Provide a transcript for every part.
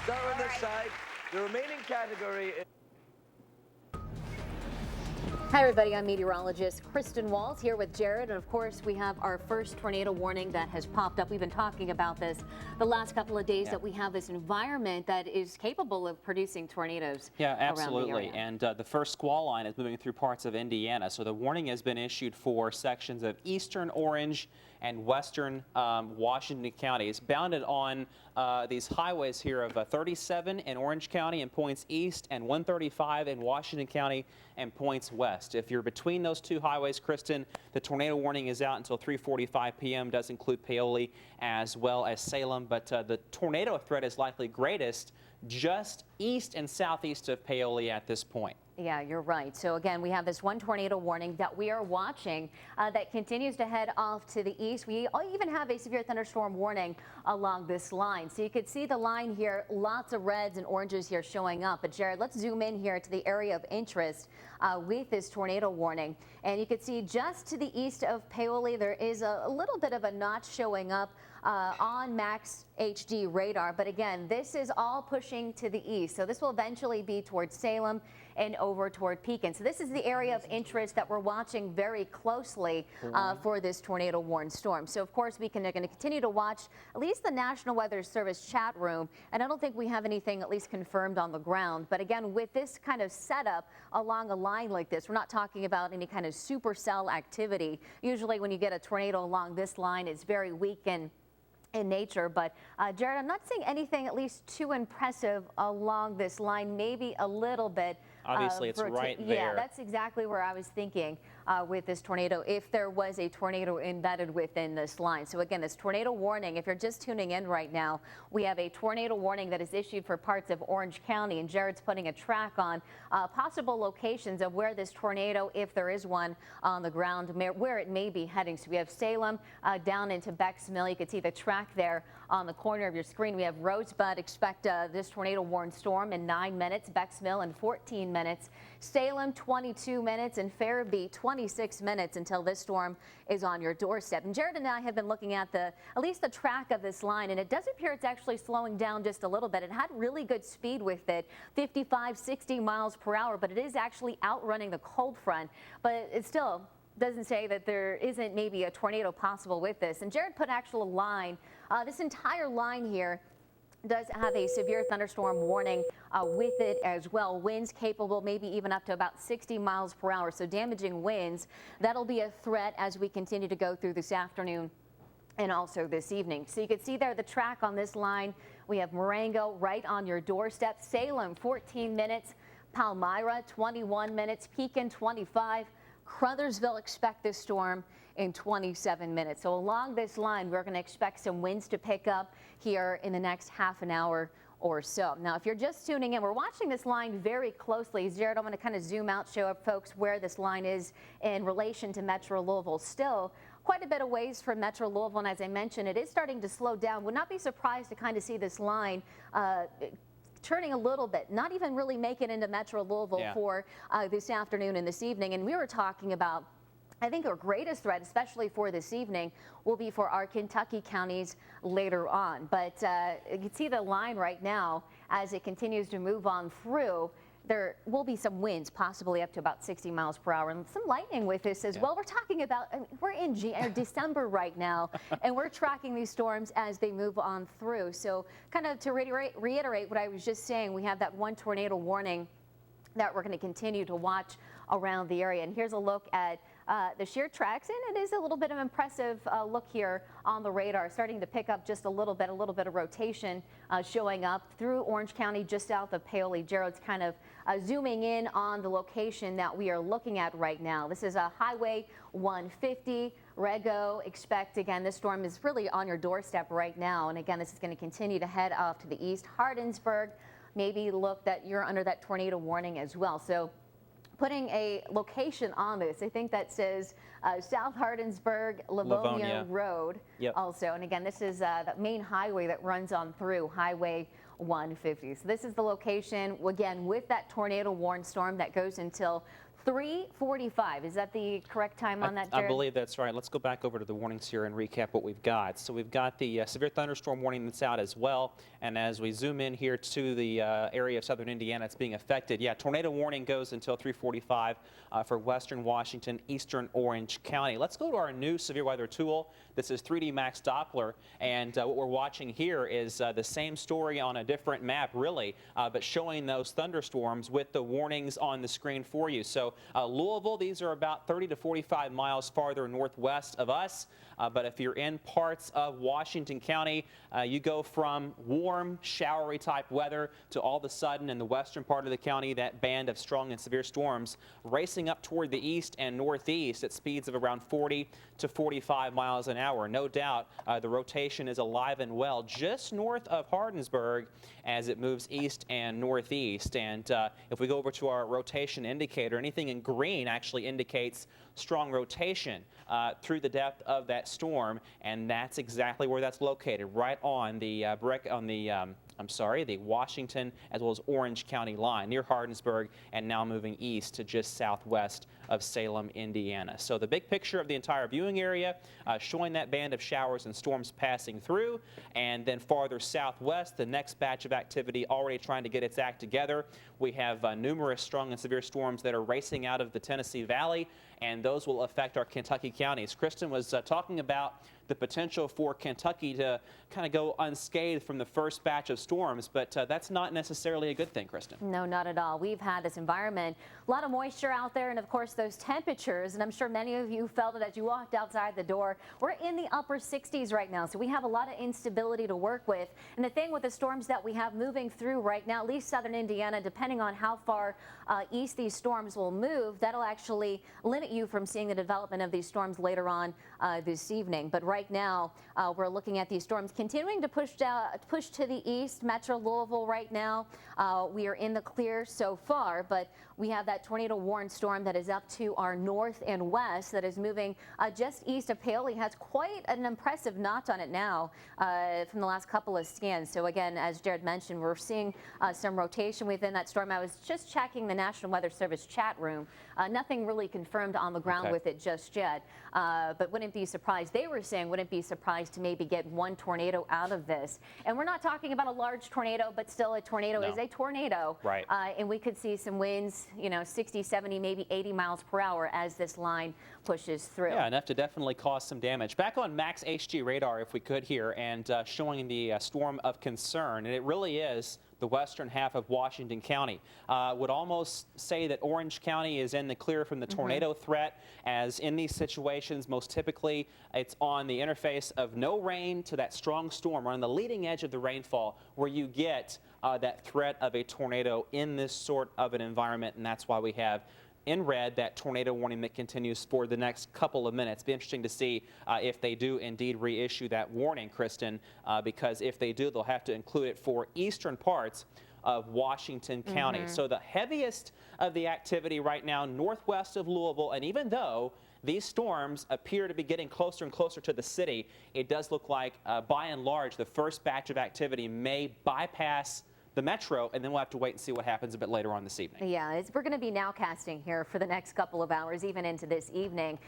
Start on this side. The remaining category is... Hi everybody, I'm meteorologist Kristen Walls here with Jared, and of course we have our first tornado warning that has popped up. We've been talking about this the last couple of days, that we have this environment that is capable of producing tornadoes. Yeah, absolutely. Around the area. And the first squall line is moving through parts of Indiana, so the warning has been issued for sections of eastern Orange and western Washington counties, bounded on these highways here of 37 in Orange County and points east, and 135 in Washington County and points west. If you're between those two highways, Kristen, the tornado warning is out until 3:45 p.m. Does include Paoli as well as Salem, but the tornado threat is likely greatest just east and southeast of Paoli at this point. Yeah, you're right. So again, we have this one tornado warning that we are watching that continues to head off to the east. We even have a severe thunderstorm warning along this line. So you can see the line here, lots of reds and oranges here showing up. But Jared, let's zoom in here to the area of interest with this tornado warning. And you can see just to the east of Paoli, there is a little bit of a notch showing up on Max HD radar. But again, this is all pushing to the east. So this will eventually be towards Salem and over toward Pekin. So this is the area of interest that we're watching very closely for this tornado warned storm. So of course, we're going to continue to watch at least the National Weather Service chat room. And I don't think we have anything at least confirmed on the ground. But again, with this kind of setup along a line like this, we're not talking about any kind of supercell activity. Usually when you get a tornado along this line, it's very weak in nature. But Jared, I'm not seeing anything at least too impressive along this line, maybe a little bit. Obviously, it's right there. Yeah, that's exactly where I was thinking with this tornado, if there was a tornado embedded within this line. So again, this tornado warning, if you're just tuning in right now, we have a tornado warning that is issued for parts of Orange County, and Jared's putting a track on possible locations of where this tornado, if there is one on the ground, where it may be heading. So we have Salem down into Beck's Mill. You can see the track there on the corner of your screen. We have Rosebud, expect this tornado warned storm in 9 minutes, Beck's Mill in 14 minutes, Salem 22 minutes, and Farabee 26 minutes until this storm is on your doorstep. And Jared and I have been looking at at least the track of this line, and it does appear it's actually slowing down just a little bit. It had really good speed with it, 55, 60 miles per hour, but it is actually outrunning the cold front. But it still doesn't say that there isn't maybe a tornado possible with this. And Jared put actual line, this entire line here does have a severe thunderstorm warning with it as well. Winds capable maybe even up to about 60 miles per hour. So damaging winds, that'll be a threat as we continue to go through this afternoon and also this evening. So you can see there the track on this line. We have Marengo right on your doorstep. Salem 14 minutes, Palmyra 21 minutes, Pekin 25. Crothersville, expect this storm in 27 minutes. So along this line, we're going to expect some winds to pick up here in the next half an hour or so. Now, if you're just tuning in, we're watching this line very closely. Jared, I'm going to kind of zoom out, show up folks where this line is in relation to Metro Louisville. Still quite a bit of ways from Metro Louisville, and as I mentioned, it is starting to slow down. Would not be surprised to kind of see this line turning a little bit, not even really make it into Metro Louisville for this afternoon and this evening. And we were talking about, I think our greatest threat, especially for this evening, will be for our Kentucky counties later on. But you can see the line right now as it continues to move on through. There will be some winds, possibly up to about 60 miles per hour, and some lightning with this as well. We're talking about, we're in December right now, and we're tracking these storms as they move on through. So kind of to reiterate what I was just saying, we have that one tornado warning that we're going to continue to watch around the area. And here's a look at the shear tracks, and it is a little bit of impressive look here on the radar, starting to pick up just a little bit of rotation showing up through Orange County, just south of Paoli. Jared's kind of zooming in on the location that we are looking at right now. This is a Highway 150. Rego, expect again, this storm is really on your doorstep right now. And again, this is going to continue to head off to the east. Hardinsburg, maybe look that you're under that tornado warning as well. So putting a location on this, I think that says South Hardinsburg, Livonia Road also. And again, this is the main highway that runs on through Highway 150. So this is the location, again, with that tornado warned storm that goes until 3:45. Is that the correct time on that, Jared? I believe that's right. Let's go back over to the warnings here and recap what we've got. So we've got the severe thunderstorm warning that's out as well. And as we zoom in here to the area of southern Indiana that's being affected, yeah, tornado warning goes until 3:45 for western Washington, eastern Orange County. Let's go to our new severe weather tool. This is 3D Max Doppler. And what we're watching here is the same story on a different map, really, but showing those thunderstorms with the warnings on the screen for you. So Louisville, these are about 30 to 45 miles farther northwest of us. But if you're in parts of Washington County, you go from warm, showery type weather to all of a sudden in the western part of the county, that band of strong and severe storms racing up toward the east and northeast at speeds of around 40 to 45 miles an hour. No doubt the rotation is alive and well just north of Hardinsburg as it moves east and northeast. And if we go over to our rotation indicator, anything in green actually indicates strong rotation through the depth of that storm, and that's exactly where that's located, right on the the Washington as well as Orange County line near Hardinsburg, and now moving east to just southwest of Salem, Indiana. So the big picture of the entire viewing area showing that band of showers and storms passing through, and then farther southwest, the next batch of activity already trying to get its act together. We have numerous strong and severe storms that are racing out of the Tennessee Valley, and those will affect our Kentucky counties. Kristen was talking about the potential for Kentucky to kind of go unscathed from the first batch of storms, but that's not necessarily a good thing, Kristen. No, not at all. We've had this environment, a lot of moisture out there, and of course those temperatures, and I'm sure many of you felt it as you walked outside the door. We're in the upper 60s right now, so we have a lot of instability to work with. And the thing with the storms that we have moving through right now, at least southern Indiana, depending on how far east these storms will move, that'll actually limit you from seeing the development of these storms later on this evening. But right now, we're looking at these storms continuing to push to the east. Metro Louisville right now, we are in the clear so far, but we have that tornado warned storm that is up to our north and west that is moving just east of Paoli. Has quite an impressive notch on it now from the last couple of scans. So again, as Jared mentioned, we're seeing some rotation within that storm. I was just checking the National Weather Service chat room. Nothing really confirmed on the ground with it just yet, but wouldn't be surprised. They were saying wouldn't be surprised to maybe get one tornado out of this. And we're not talking about a large tornado, but still a tornado is a tornado. Right. And we could see some winds, 60, 70, maybe 80 miles per hour as this line pushes through. Yeah, enough to definitely cause some damage. Back on Max HG radar, if we could here, and showing the storm of concern, and it really is the western half of Washington County. Would almost say that Orange County is in the clear from the tornado threat, as in these situations, most typically it's on the interface of no rain to that strong storm, or on the leading edge of the rainfall, where you get that threat of a tornado in this sort of an environment, and that's why we have in red that tornado warning that continues for the next couple of minutes. Be interesting to see if they do indeed reissue that warning, Kristen, because if they do, they'll have to include it for eastern parts of Washington County. So the heaviest of the activity right now northwest of Louisville, and even though these storms appear to be getting closer and closer to the city, it does look like by and large the first batch of activity may bypass the Metro, and then we'll have to wait and see what happens a bit later on this evening. Yeah, we're going to be nowcasting here for the next couple of hours, even into this evening,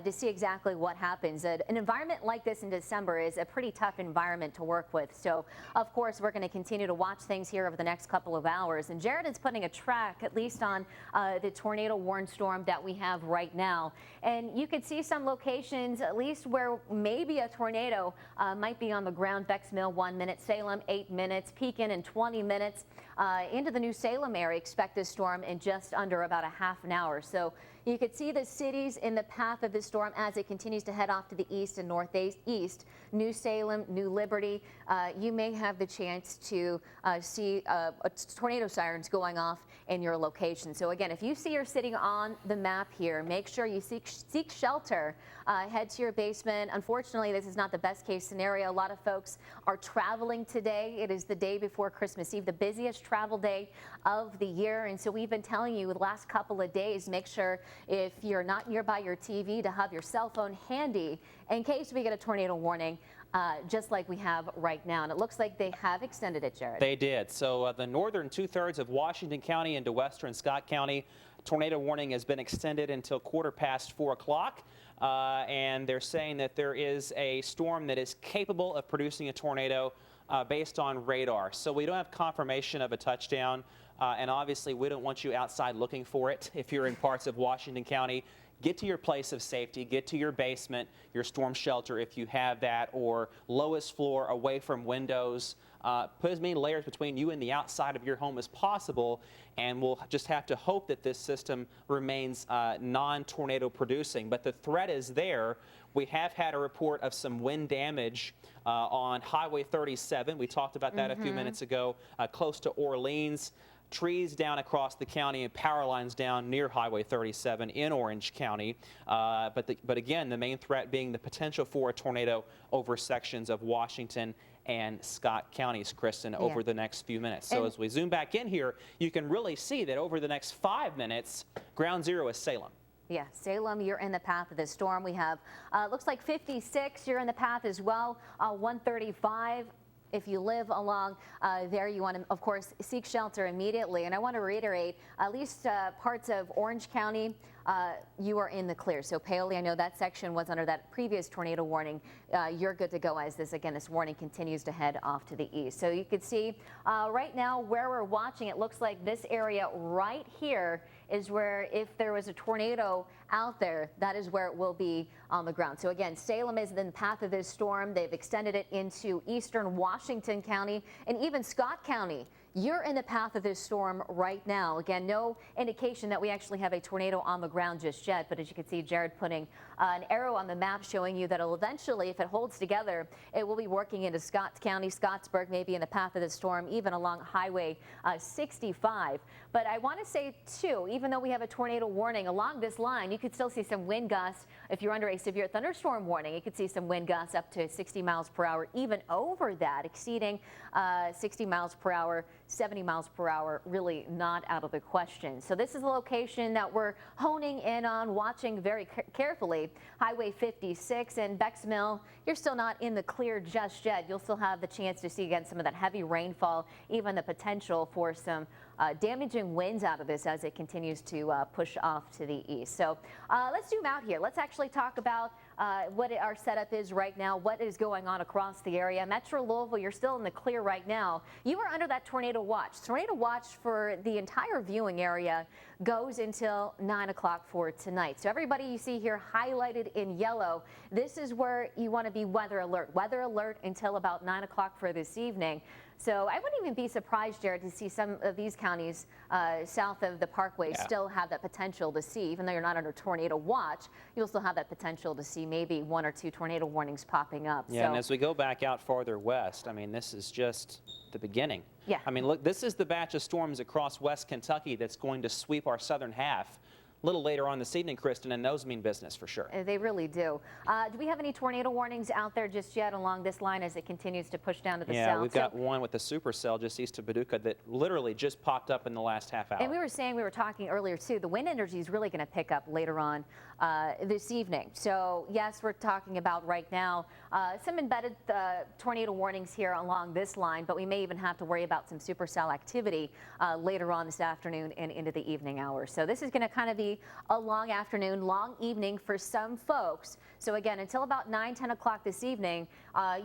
to see exactly what happens. An environment like this in December is a pretty tough environment to work with. So, of course, we're going to continue to watch things here over the next couple of hours. And Jared is putting a track, at least on the tornado warned storm that we have right now. And you could see some locations, at least where maybe a tornado might be on the ground. Bex Mill, 1 minute. Salem, 8 minutes. Pekin in 20 minutes. Into the New Salem area, expect this storm in just under about a half an hour. So you could see the cities in the path of this storm as it continues to head off to the east and northeast. New Salem, New Liberty, you may have the chance to see tornado sirens going off in your location. So again, if you see your city on the map here, make sure you seek shelter. Head to your basement. Unfortunately, this is not the best case scenario. A lot of folks are traveling today. It is the day before Christmas Eve, the busiest travel day of the year. And so we've been telling you the last couple of days, make sure if you're not nearby your TV to have your cell phone handy in case we get a tornado warning. Just like we have right now. And it looks like they have extended it, Jared. They did. So the northern 2/3 of Washington County into western Scott County, tornado warning has been extended until 4:15 o'clock. And they're saying that there is a storm that is capable of producing a tornado based on radar. So we don't have confirmation of a touchdown. And obviously, we don't want you outside looking for it if you're in parts of Washington County. Get to your place of safety, get to your basement, your storm shelter if you have that, or lowest floor away from windows. Put as many layers between you and the outside of your home as possible, and we'll just have to hope that this system remains non-tornado producing. But the threat is there. We have had a report of some wind damage on Highway 37. We talked about that a few minutes ago, close to Orleans. Trees down across the county and power lines down near Highway 37 in Orange County. But again, the main threat being the potential for a tornado over sections of Washington and Scott counties, Kristen, over the next few minutes. So as we zoom back in here, you can really see that over the next 5 minutes, ground zero is Salem. Yeah, Salem, you're in the path of this storm. We have, looks like 56, you're in the path as well, 135. If you live along there, you want to, of course, seek shelter immediately. And I want to reiterate, at least parts of Orange County, you are in the clear. So Paoli, I know that section was under that previous tornado warning. You're good to go as this warning continues to head off to the east. So you can see right now where we're watching, it looks like this area right here is where, if there was a tornado out there, that is where it will be on the ground. So again, Salem is in the path of this storm. They've extended it into eastern Washington County and even Scott County. You're in the path of this storm right now. Again, no indication that we actually have a tornado on the ground just yet, but as you can see, Jared putting an arrow on the map showing you that it'll eventually, if it holds together, it will be working into Scott County, Scottsburg, maybe in the path of the storm, even along Highway 65. But I want to say, too, even though we have a tornado warning along this line, you could still see some wind gusts. If you're under a severe thunderstorm warning, you could see some wind gusts up to 60 miles per hour, even over that, exceeding 60 miles per hour. 70 miles per hour, really not out of the question. So this is the location that we're honing in on, watching very carefully. Highway 56 and Becks Mill, you're still not in the clear just yet. You'll still have the chance to see again some of that heavy rainfall, even the potential for some damaging winds out of this as it continues to push off to the east. So let's zoom out here. Let's actually talk about what our setup is right now, what is going on across the area. Metro Louisville, you're still in the clear right now. You are under that tornado watch. Tornado watch for the entire viewing area goes until 9 o'clock for tonight. So everybody you see here highlighted in yellow, this is where you want to be weather alert. Weather alert until about 9 o'clock for this evening. So I wouldn't even be surprised, Jared, to see some of these counties south of the Parkway still have that potential to see, even though you're not under tornado watch, you'll still have that potential to see maybe 1 or 2 tornado warnings popping up. Yeah, and as we go back out farther west, I mean, this is just the beginning. Yeah. I mean, look, this is the batch of storms across West Kentucky that's going to sweep our southern half a little later on this evening, Kristen, and those mean business for sure. They really do. Do we have any tornado warnings out there just yet along this line as it continues to push down to the south? Yeah, we've got one with a supercell just east of Paducah that literally just popped up in the last half hour. And we were talking earlier too, the wind energy is really going to pick up later on this evening. So yes, we're talking about right now some embedded tornado warnings here along this line, but we may even have to worry about some supercell activity later on this afternoon and into the evening hours. So this is going to kind of be a long afternoon, long evening for some folks. So again, until about 9, 10 o'clock this evening,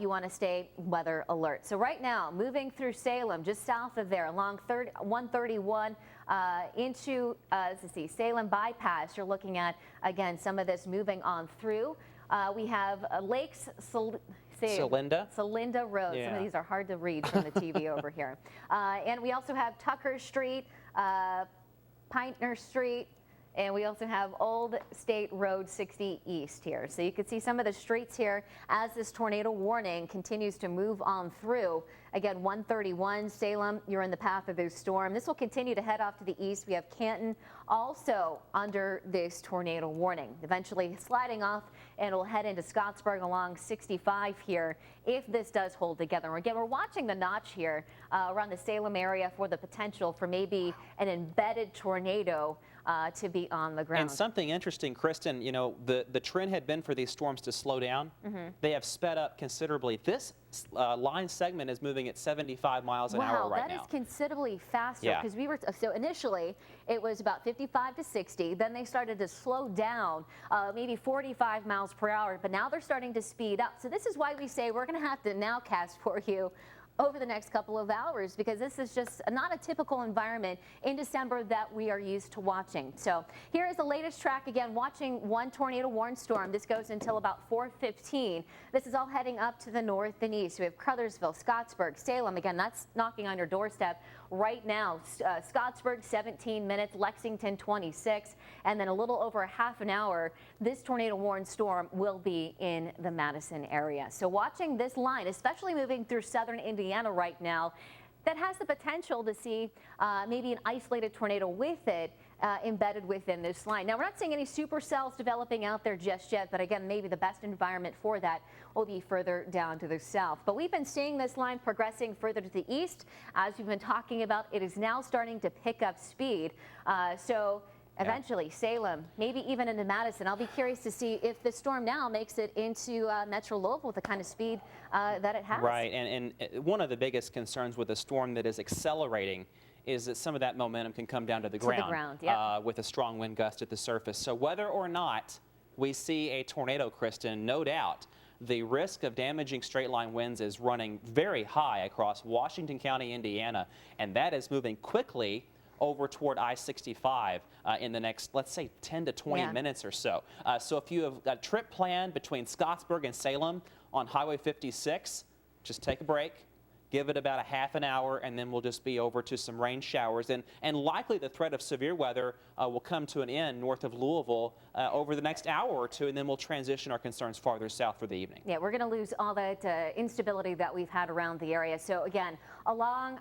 you want to stay weather alert. So right now, moving through Salem, just south of there, along 131 into, let's see, Salem bypass, you're looking at, again, some of this moving on through. We have Lakes Celinda Road. Yeah. Some of these are hard to read from the TV over here. And we also have Tucker Street, Pintner Street, and we also have Old State Road 60 East here. So you can see some of the streets here as this tornado warning continues to move on through. Again, 131 Salem, you're in the path of this storm. This will continue to head off to the east. We have Canton also under this tornado warning, eventually sliding off, and it'll head into Scottsburg along 65 here if this does hold together. Again, we're watching the notch here around the Salem area for the potential for maybe an embedded tornado to be on the ground. And something interesting, Kristen, you know, the trend had been for these storms to slow down. They have sped up considerably. This line segment is moving at 75 miles an hour right now. Wow, that is considerably faster, because we were, so initially it was about 55 to 60, then they started to slow down, maybe 45 miles per hour, but now they're starting to speed up. So this is why we say we're going to have to nowcast for you over the next couple of hours, because this is just not a typical environment in December that we are used to watching. So here is the latest track again, watching one tornado warning storm. This goes until about 4:15. This is all heading up to the north and east. We have Crothersville, Scottsburg, Salem. Again, that's knocking on your doorstep right now. Scottsburg 17 minutes, Lexington 26, and then a little over a half an hour, this tornado warning storm will be in the Madison area. So watching this line, especially moving through southern Indiana right now, that has the potential to see maybe an isolated tornado with it embedded within this line. Now, we're not seeing any supercells developing out there just yet, but again, maybe the best environment for that will be further down to the south. But we've been seeing this line progressing further to the east. As we've been talking about, it is now starting to pick up speed. Eventually, Salem, maybe even into Madison. I'll be curious to see if the storm now makes it into Metro Louisville with the kind of speed that it has. Right, and one of the biggest concerns with a storm that is accelerating is that some of that momentum can come down to the ground, with a strong wind gust at the surface. So whether or not we see a tornado, Kristen, no doubt the risk of damaging straight line winds is running very high across Washington County, Indiana, and that is moving quickly over toward I-65 in the next, let's say, 10 to 20 minutes or so. So if you have a trip planned between Scottsburg and Salem on Highway 56, just take a break, give it about a half an hour, and then we'll just be over to some rain showers. And likely the threat of severe weather will come to an end north of Louisville over the next hour or two, and then we'll transition our concerns farther south for the evening. Yeah, we're going to lose all that instability that we've had around the area. So again, along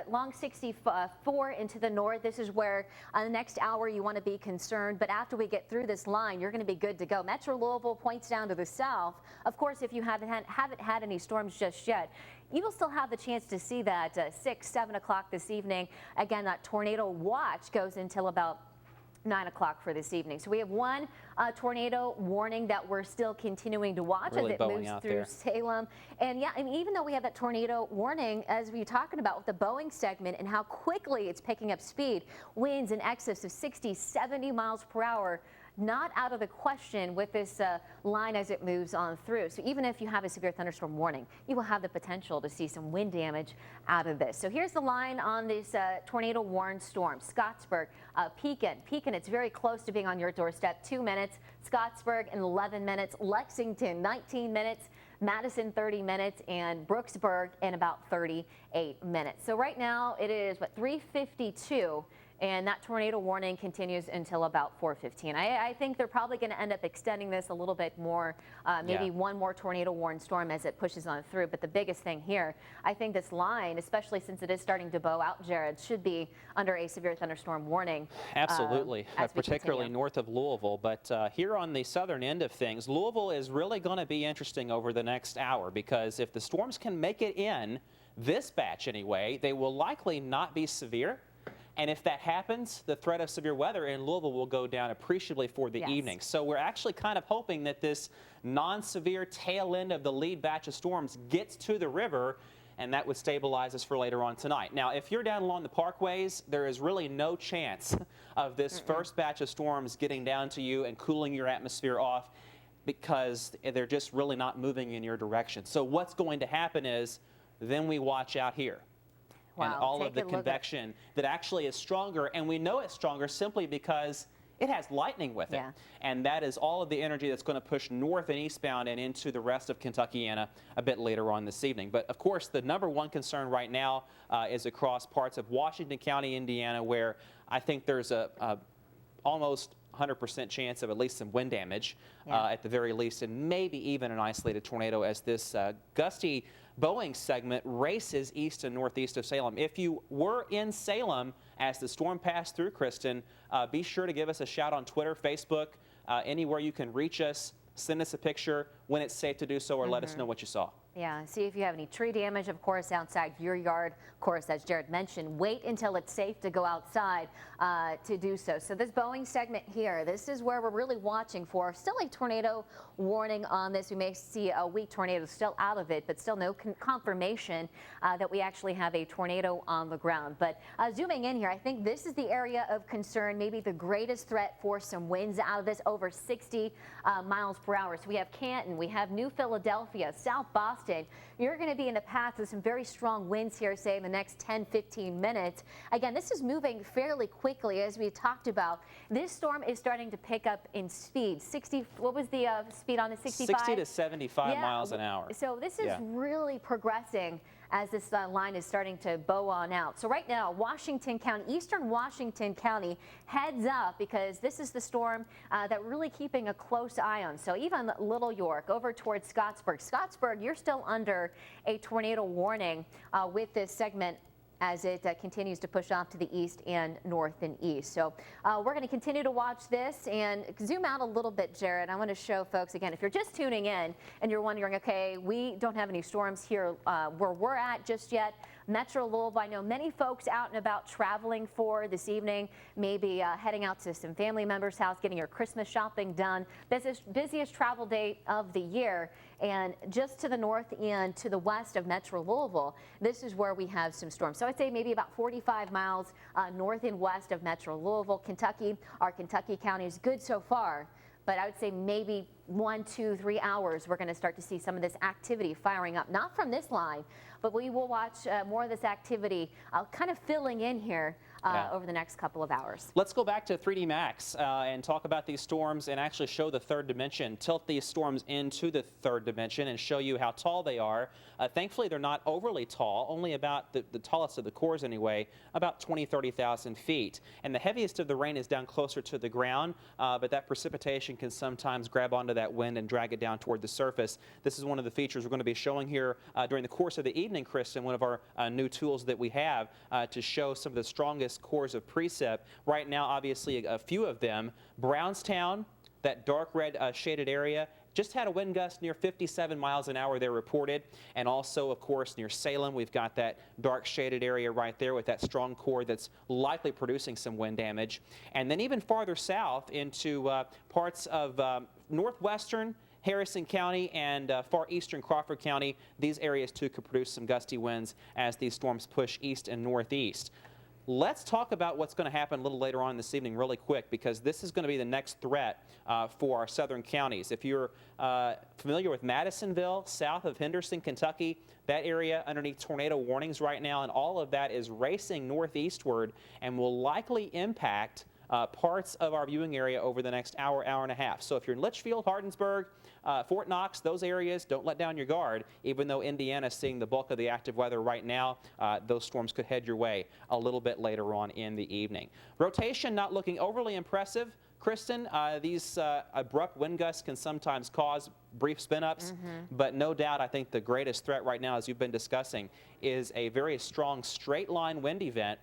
long 64 into the north, this is where the next hour you want to be concerned. But after we get through this line, you're going to be good to go. Metro Louisville points down to the south. Of course, if you haven't had any storms just yet, you will still have the chance to see that 6, 7 o'clock this evening. Again, that tornado watch goes until about 9 o'clock for this evening. So we have one tornado warning that we're still continuing to watch as it moves through Salem. And yeah, and even though we have that tornado warning, as we were talking about with the Boeing segment and how quickly it's picking up speed, winds in excess of 60, 70 miles per hour, not out of the question with this line as it moves on through. So even if you have a severe thunderstorm warning, you will have the potential to see some wind damage out of this. So here's the line on this tornado warned storm. Scottsburg, Pekin, it's very close to being on your doorstep, 2 minutes. Scottsburg in 11 minutes. Lexington, 19 minutes. Madison, 30 minutes, and Brooksburg in about 38 minutes. So right now it is, 3:52. And that tornado warning continues until about 4:15. I think they're probably going to end up extending this a little bit more, maybe one more tornado warning storm as it pushes on through. But the biggest thing here, I think this line, especially since it is starting to bow out, Jared, should be under a severe thunderstorm warning. Absolutely, particularly north of Louisville. But here on the southern end of things, Louisville is really going to be interesting over the next hour, because if the storms can make it in this batch anyway, they will likely not be severe. And if that happens, the threat of severe weather in Louisville will go down appreciably for the evening. So we're actually kind of hoping that this non-severe tail end of the lead batch of storms gets to the river, and that would stabilize us for later on tonight. Now, if you're down along the parkways, there is really no chance of this first batch of storms getting down to you and cooling your atmosphere off, because they're just really not moving in your direction. So what's going to happen is then we watch out here. And all of the convection that actually is stronger, and we know it's stronger simply because it has lightning with it. And that is all of the energy that's going to push north and eastbound and into the rest of Kentuckiana a bit later on this evening. But of course, the #1 concern right now is across parts of Washington County, Indiana, where I think there's a almost 100% chance of at least some wind damage at the very least, and maybe even an isolated tornado as this gusty Boeing segment races east and northeast of Salem. If you were in Salem as the storm passed through, Kristen, be sure to give us a shout on Twitter, Facebook, anywhere you can reach us. Send us a picture when it's safe to do so, or let us know what you saw. Yeah, see if you have any tree damage, of course, outside your yard. Of course, as Jared mentioned, wait until it's safe to go outside to do so. So this Boeing segment here, this is where we're really watching for still a tornado warning on this. We may see a weak tornado still out of it, but still no confirmation that we actually have a tornado on the ground. But zooming in here, I think this is the area of concern, maybe the greatest threat for some winds out of this, over 60 miles per hour. So we have Canton, we have New Philadelphia, South Boston. You're going to be in the path of some very strong winds here, say in the next 10-15 minutes. Again, this is moving fairly quickly, as we talked about. This storm is starting to pick up in speed. 60, what was the speed on the 65? 60 to 75 miles an hour. So this is really progressing as this line is starting to bow on out. So right now, Washington County, eastern Washington County, heads up because this is the storm that we're really keeping a close eye on. So even Little York over towards Scottsburg. Scottsburg, you're still under a tornado warning with this segment as it continues to push off to the east and north and east. So we're going to continue to watch this and zoom out a little bit, Jared. I want to show folks again, if you're just tuning in and you're wondering, okay, we don't have any storms here where we're at just yet. Metro Louisville, I know many folks out and about traveling for this evening, maybe heading out to some family members' house, getting your Christmas shopping done. Busiest travel day of the year. And just to the north and to the west of Metro Louisville, this is where we have some storms. So I'd say maybe about 45 miles north and west of Metro Louisville. Kentucky, our Kentucky county is good so far. But I would say maybe 1, 2, 3 hours, we're going to start to see some of this activity firing up. Not from this line, but we will watch more of this activity kind of filling in here over the next couple of hours. Let's go back to 3D Max and talk about these storms and actually show the third dimension. Tilt these storms into the third dimension and show you how tall they are. Thankfully, they're not overly tall, only about the tallest of the cores anyway, about 30,000 feet. And the heaviest of the rain is down closer to the ground, but that precipitation can sometimes grab onto that wind and drag it down toward the surface. This is one of the features we're going to be showing here during the course of the evening, Kristen, one of our new tools that we have to show some of the strongest cores of precip. Right now, obviously, a few of them. Brownstown, that dark red shaded area, just had a wind gust near 57 miles an hour there reported. And also, of course, near Salem, we've got that dark shaded area right there with that strong core that's likely producing some wind damage. And then even farther south into parts of northwestern Harrison County and far eastern Crawford County, these areas too could produce some gusty winds as these storms push east and northeast. Let's talk about what's going to happen a little later on this evening really quick, because this is going to be the next threat for our southern counties. If you're familiar with Madisonville, south of Henderson, Kentucky, that area underneath tornado warnings right now, and all of that is racing northeastward and will likely impact parts of our viewing area over the next hour, hour and a half. So if you're in Litchfield, Hardinsburg, Fort Knox, those areas, don't let down your guard. Even though Indiana is seeing the bulk of the active weather right now, those storms could head your way a little bit later on in the evening. Rotation not looking overly impressive. Kristen, these abrupt wind gusts can sometimes cause brief spin-ups, but no doubt I think the greatest threat right now, as you've been discussing, is a very strong straight-line wind event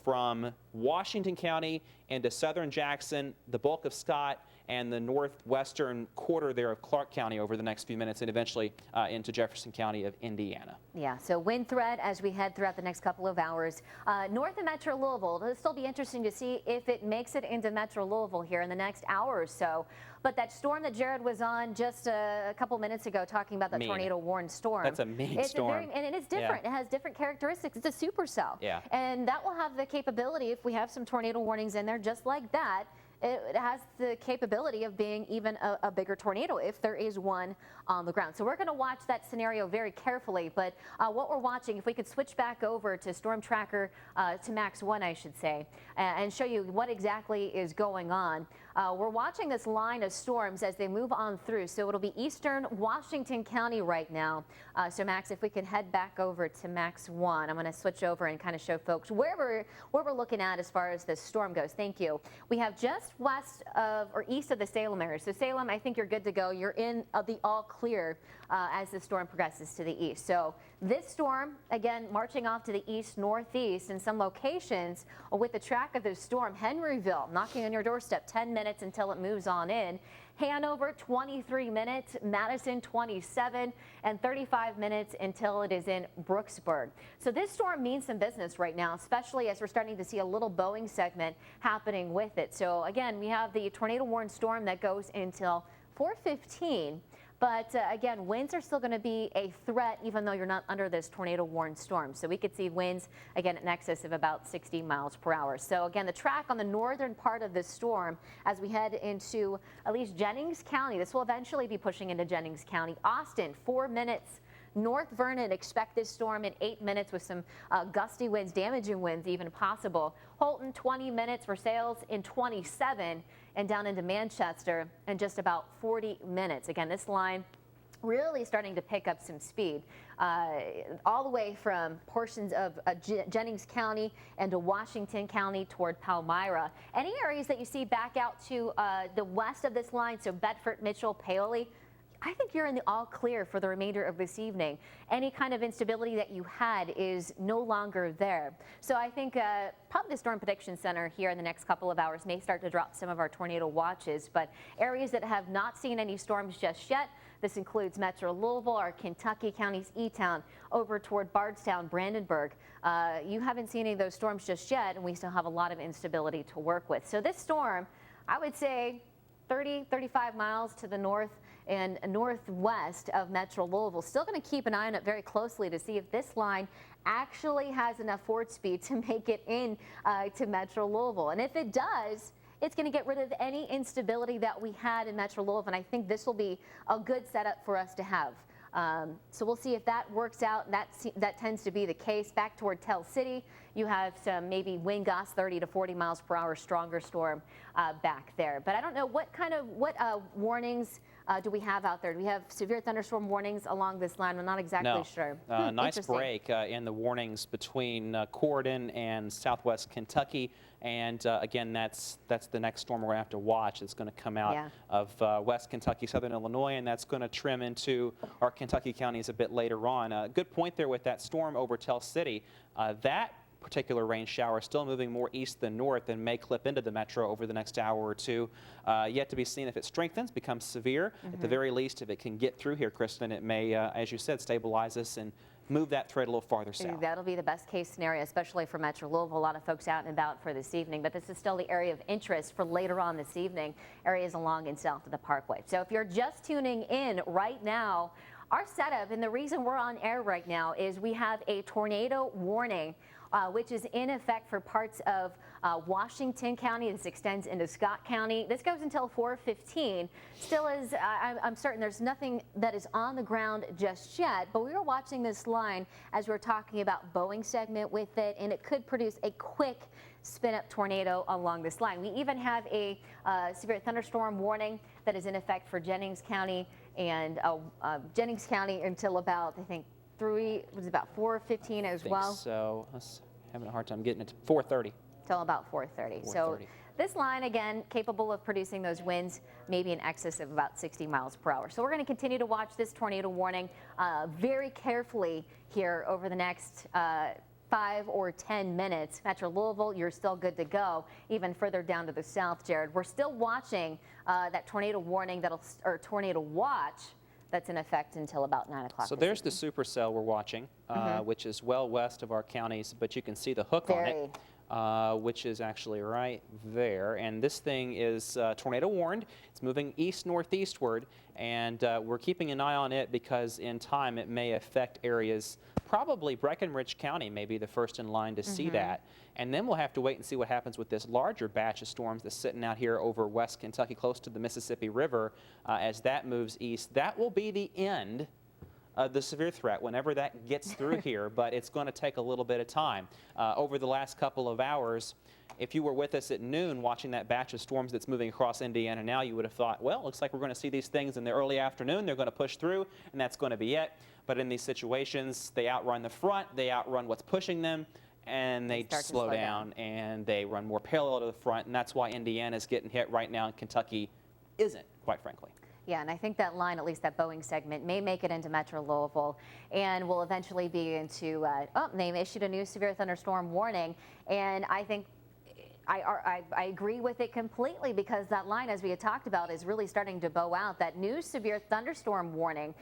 from Washington County into southern Jackson, the bulk of Scott, and the northwestern quarter there of Clark County over the next few minutes, and eventually into Jefferson County of Indiana. Yeah, so wind threat as we head throughout the next couple of hours. North of Metro Louisville, it'll still be interesting to see if it makes it into Metro Louisville here in the next hour or so. But that storm that Jared was on just a couple minutes ago talking about the tornado warned storm. That's a mean storm. And it is different. Yeah. It has different characteristics. It's a supercell. Yeah. And that will have the capability, if we have some tornado warnings in there just like that, it has the capability of being even a bigger tornado if there is one on the ground. So we're going to watch that scenario very carefully. But what we're watching, if we could switch back over to Storm Tracker to Max 1, I should say, and show you what exactly is going on. We're watching this line of storms as they move on through. So it'll be eastern Washington County right now. So Max, if we can head back over to Max 1, I'm going to switch over and kind of show folks where we're looking at as far as this storm goes. Thank you. We have just west of or east of the Salem area. So Salem, I think you're good to go. You're in the all clear as the storm progresses to the east. So this storm, again, marching off to the east, northeast in some locations with the track of the storm. Henryville knocking on your doorstep, 10 minutes until it moves on in. Hanover 23 minutes, Madison 27, and 35 minutes until it is in Brooksburg. So this storm means some business right now, especially as we're starting to see a little Boeing segment happening with it. So again, we have the tornado warned storm that goes until 4:15. But again, winds are still going to be a threat even though you're not under this tornado warned storm. So we could see winds again in excess of about 60 miles per hour. So again, the track on the northern part of this storm as we head into at least Jennings County. This will eventually be pushing into Jennings County. Austin, 4 minutes. North Vernon, expect this storm in 8 minutes with some gusty winds, damaging winds even possible. Holton, 20 minutes. Versailles in 27, and down into Manchester in just about 40 minutes. Again, this line really starting to pick up some speed all the way from portions of Jennings County and to Washington County toward Palmyra. Any areas that you see back out to the west of this line, so Bedford, Mitchell, Paoli, I think you're in the all clear for the remainder of this evening. Any kind of instability that you had is no longer there. So I think probably the Storm Prediction Center here in the next couple of hours may start to drop some of our tornado watches, but areas that have not seen any storms just yet, this includes Metro Louisville, our Kentucky counties, E-Town, over toward Bardstown, Brandenburg. You haven't seen any of those storms just yet, and we still have a lot of instability to work with. So this storm, I would say 30, 35 miles to the north and northwest of Metro Louisville. Still going to keep an eye on it very closely to see if this line actually has enough forward speed to make it in to Metro Louisville. And if it does, it's going to get rid of any instability that we had in Metro Louisville. And I think this will be a good setup for us to have. So we'll see if that works out. That tends to be the case. Back toward Tell City, you have some maybe wind gusts 30 to 40 miles per hour, stronger storm back there. But I don't know what warnings do we have out there? Do we have severe thunderstorm warnings along this line? I'm not exactly sure. Nice break in the warnings between Corydon and southwest Kentucky. And again, that's the next storm we're going to have to watch. It's going to come out of West Kentucky, Southern Illinois, and that's going to trim into our Kentucky counties a bit later on. Good point there with that storm over Tell City. That particular rain shower is still moving more east than north and may clip into the metro over the next hour or two. Yet to be seen if it strengthens, becomes severe. At the very least, if it can get through here, Kristen, it may, as you said, stabilize us and move that thread a little farther south. That'll be the best case scenario, especially for Metro Louisville. A lot of folks out and about for this evening, but this is still the area of interest for later on this evening, areas along and south of the Parkway. So if you're just tuning in right now, our setup and the reason we're on air right now is we have a tornado warning which is in effect for parts of Washington County. This extends into Scott County. This goes until 4:15. Still is, I'm certain there's nothing that is on the ground just yet, but we were watching this line as we were talking about Boeing segment with it, and it could produce a quick spin-up tornado along this line. We even have a severe thunderstorm warning that is in effect for Jennings County and Jennings County until about, I think, about 4:15 as well. So I was having a hard time getting it to 4:30. Till about 4:30. So this line, again, capable of producing those winds maybe in excess of about 60 miles per hour. So we're going to continue to watch this tornado warning very carefully here over the next 5 or 10 minutes. Metro Louisville, you're still good to go. Even further down to the south, Jared, we're still watching that tornado warning or tornado watch that's in effect until about 9 o'clock. So there's the supercell we're watching, which is well west of our counties, but you can see the hook on it, which is actually right there. And this thing is tornado warned. It's moving east-northeastward, and we're keeping an eye on it because in time it may affect areas. Probably Breckinridge County may be the first in line to see that. And then we'll have to wait and see what happens with this larger batch of storms that's sitting out here over West Kentucky close to the Mississippi River as that moves east. That will be the end of the severe threat whenever that gets through here, but it's going to take a little bit of time. Over the last couple of hours, if you were with us at noon watching that batch of storms that's moving across Indiana now, you would have thought, well, it looks like we're going to see these things in the early afternoon. They're going to push through, and that's going to be it. But in these situations, they outrun the front, they outrun what's pushing them, and they slow down, and they run more parallel to the front, and that's why Indiana's getting hit right now, and Kentucky isn't, quite frankly. Yeah, and I think that line, at least that Boeing segment, may make it into Metro Louisville and will eventually be into, they issued a new severe thunderstorm warning, and I think I agree with it completely, because that line, as we had talked about, is really starting to bow out. That new severe thunderstorm warning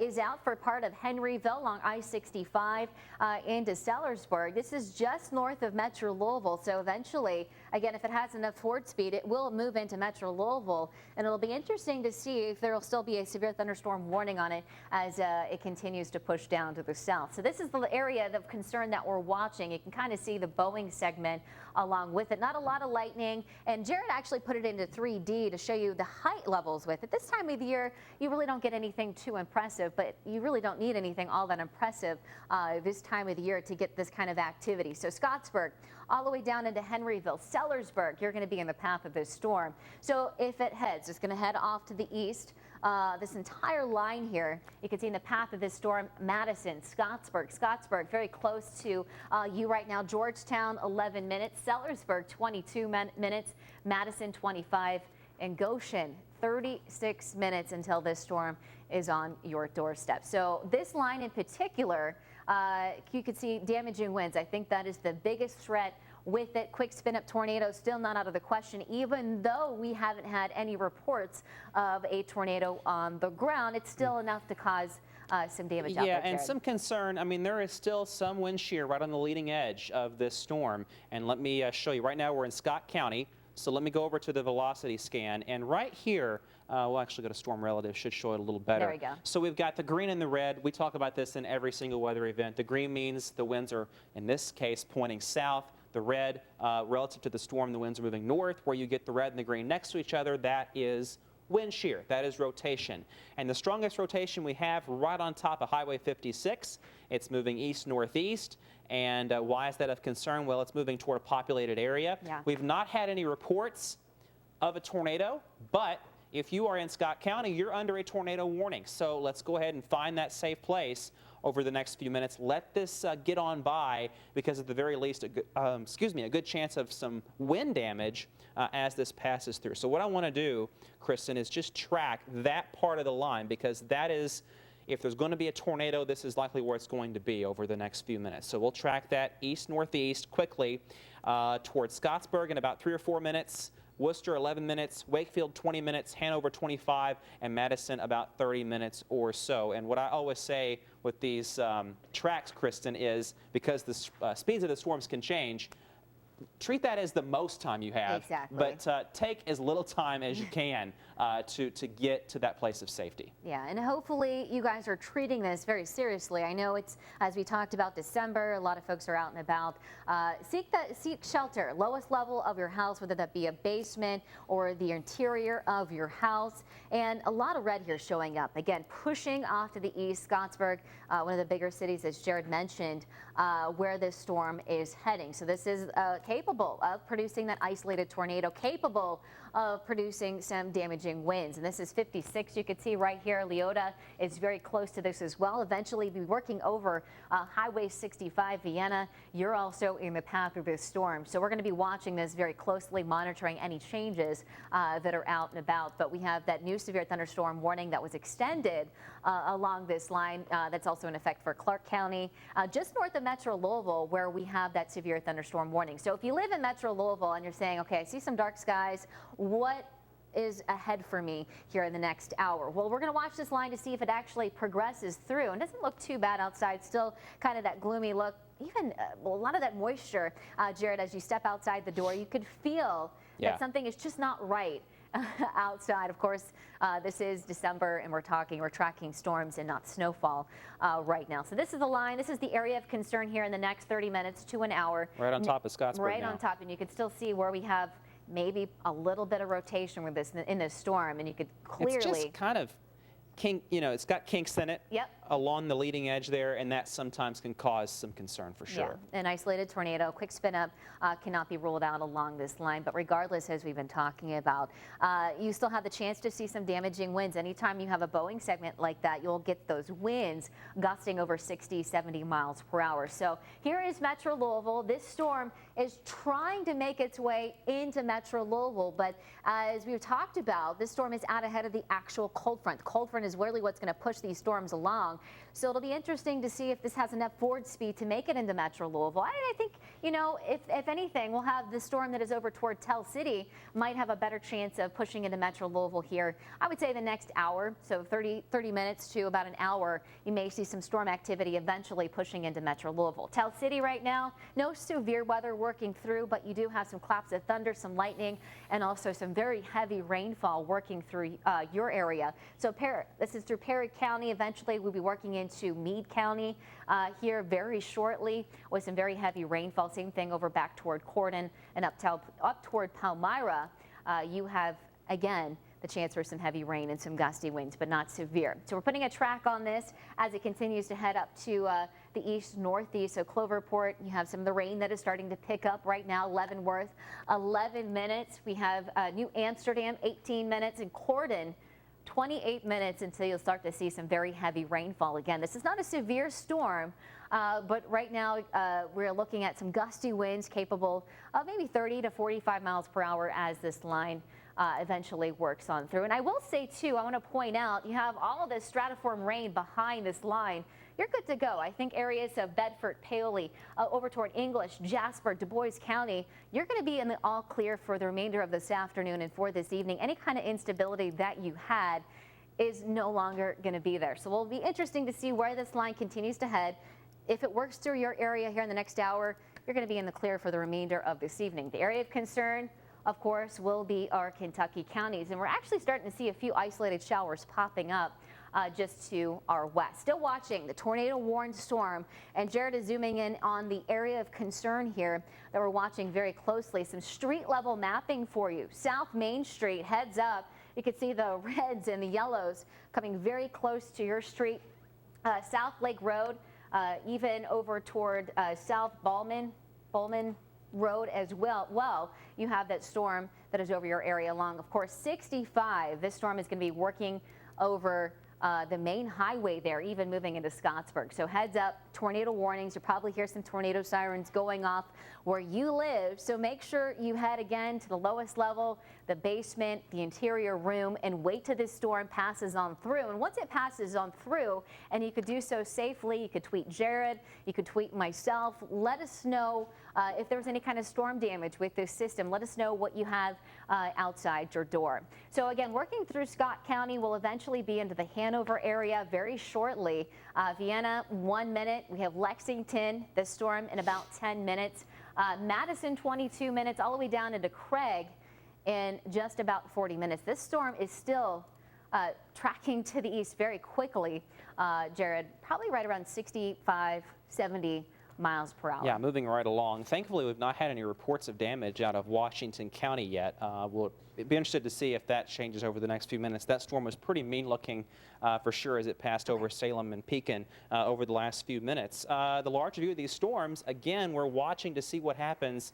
is out for part of Henryville along I-65 into Sellersburg. This is just north of Metro Louisville. So eventually, again, if it has enough forward speed, it will move into Metro Louisville. And it'll be interesting to see if there will still be a severe thunderstorm warning on it as it continues to push down to the south. So this is the area of concern that we're watching. You can kind of see the Boeing segment along with it. Not a lot of lightning, and Jared actually put it into 3D to show you the height levels with it. This time of the year, you really don't get anything too impressive, but you really don't need anything all that impressive this time of the year to get this kind of activity. So Scottsburg, all the way down into Henryville, Sellersburg, you're going to be in the path of this storm. So if it heads, it's going to head off to the east. This entire line here, you can see in the path of this storm, Madison, Scottsburg, very close to you right now. Georgetown, 11 minutes. Sellersburg, 22 minutes. Madison, 25. And Goshen, 36 minutes until this storm is on your doorstep. So this line in particular, you could see damaging winds. I think that is the biggest threat with it. Quick spin up tornado still not out of the question, even though we haven't had any reports of a tornado on the ground. It's still enough to cause some damage out there. Yeah, and some concern. I mean, there is still some wind shear right on the leading edge of this storm. And let me show you. Right now we're in Scott County. So let me go over to the velocity scan. And right here, we'll actually go to storm relative, should show it a little better. There we go. So we've got the green and the red. We talk about this in every single weather event. The green means the winds are, in this case, pointing south. The red, relative to the storm, the winds are moving north. Where you get the red and the green next to each other, that is wind shear. That is rotation. And the strongest rotation we have right on top of Highway 56. It's moving east-northeast. And why is that of concern? Well, it's moving toward a populated area. Yeah. We've not had any reports of a tornado, but if you are in Scott County, you're under a tornado warning. So let's go ahead and find that safe place over the next few minutes. Let this get on by, because at the very least, a good chance of some wind damage as this passes through. So what I want to do, Kristen, is just track that part of the line, because that is, if there's going to be a tornado, this is likely where it's going to be over the next few minutes. So we'll track that east-northeast quickly towards Scottsburg in about 3 or 4 minutes. Worcester, 11 minutes, Wakefield, 20 minutes, Hanover, 25, and Madison, about 30 minutes or so. And what I always say with these tracks, Kristen, is because the speeds of the storms can change, treat that as the most time you have. Exactly. But take as little time as you can to get to that place of safety. Yeah, and hopefully you guys are treating this very seriously. I know it's, as we talked about, December, a lot of folks are out and about. Seek shelter, lowest level of your house, whether that be a basement or the interior of your house. And a lot of red here showing up. Again, pushing off to the east, Scottsburg, one of the bigger cities, as Jared mentioned, where this storm is heading. So this is capable of producing that isolated tornado, capable of producing some damaging winds. And this is 56. You can see right here, Leota is very close to this as well. Eventually be working over Highway 65, Vienna. You're also in the path of this storm. So we're going to be watching this very closely, monitoring any changes that are out and about. But we have that new severe thunderstorm warning that was extended along this line. That's also in effect for Clark County, just north of Metro Louisville, where we have that severe thunderstorm warning. So if you live in Metro Louisville and you're saying, okay, I see some dark skies, what is ahead for me here in the next hour? Well, we're going to watch this line to see if it actually progresses through. And it doesn't look too bad outside. Still kind of that gloomy look. Even a lot of that moisture, Jared, as you step outside the door, you could feel that something is just not right outside. Of course, this is December, and we're tracking storms and not snowfall right now. So this is the line. This is the area of concern here in the next 30 minutes to an hour. Right on top of Scottsburg Right now. on top, and you can still see where we have maybe a little bit of rotation with this in this storm, and you could clearly. It's just kind of it's got kinks in it. Yep. Along the leading edge there, and that sometimes can cause some concern for sure. Yeah, an isolated tornado, quick spin up cannot be ruled out along this line. But regardless, as we've been talking about, you still have the chance to see some damaging winds. Anytime you have a Boeing segment like that, you'll get those winds gusting over 60, 70 miles per hour. So here is Metro Louisville. This storm is trying to make its way into Metro Louisville, but as we've talked about, this storm is out ahead of the actual cold front. The cold front is really what's going to push these storms along. So it'll be interesting to see if this has enough forward speed to make it into Metro Louisville. I think, you know, if anything, we'll have the storm that is over toward Tell City might have a better chance of pushing into Metro Louisville here. I would say the next hour, so 30 minutes to about an hour, you may see some storm activity eventually pushing into Metro Louisville. Tell City right now, no severe weather working through, but you do have some claps of thunder, some lightning, and also some very heavy rainfall working through your area. So this is through Perry County. Eventually, we'll be working into Meade County here very shortly with some very heavy rainfall. Same thing over back toward Cordon and up toward Palmyra. You have, again, the chance for some heavy rain and some gusty winds, but not severe. So we're putting a track on this as it continues to head up to the east-northeast. So Cloverport, you have some of the rain that is starting to pick up right now. Leavenworth, 11 minutes. We have New Amsterdam, 18 minutes, and Cordon, 28 minutes until you'll start to see some very heavy rainfall again. This is not a severe storm, but right now we're looking at some gusty winds capable of maybe 30 to 45 miles per hour as this line eventually works on through. And I will say too, I want to point out, you have all of this stratiform rain behind this line. You're good to go. I think areas of Bedford, Paoli, over toward English, Jasper, Du Bois County, you're going to be in the all clear for the remainder of this afternoon and for this evening. Any kind of instability that you had is no longer going to be there. So it'll be interesting to see where this line continues to head. If it works through your area here in the next hour, you're going to be in the clear for the remainder of this evening. The area of concern, of course, will be our Kentucky counties. And we're actually starting to see a few isolated showers popping up just to our west. Still watching the tornado warned storm, and Jared is zooming in on the area of concern here that we're watching very closely. Some street level mapping for you. South Main Street, heads up. You can see the reds and the yellows coming very close to your street. South Lake Road, even over toward South Ballman Road as well. You have that storm that is over your area along, of course, 65. This storm is going to be working over the main highway there, even moving into Scottsburg. So heads up, tornado warnings. You'll probably hear some tornado sirens going off where you live. So make sure you head again to the lowest level, the basement, the interior room, and wait till this storm passes on through. And once it passes on through, and you could do so safely, you could tweet Jared, you could tweet myself. Let us know if there's any kind of storm damage with this system. Let us know what you have outside your door. So again, working through Scott County, will eventually be into the Hanover area very shortly. Vienna, 1 minute. We have Lexington, the storm in about 10 minutes. Madison, 22 minutes, all the way down into Craig in just about 40 minutes. This storm is still tracking to the east very quickly, Jared, probably right around 65, 70 miles per hour. Yeah, moving right along. Thankfully, we've not had any reports of damage out of Washington County yet. We'll be interested to see if that changes over the next few minutes. That storm was pretty mean looking for sure as it passed over Salem and Pekin over the last few minutes. The large view of these storms, again, we're watching to see what happens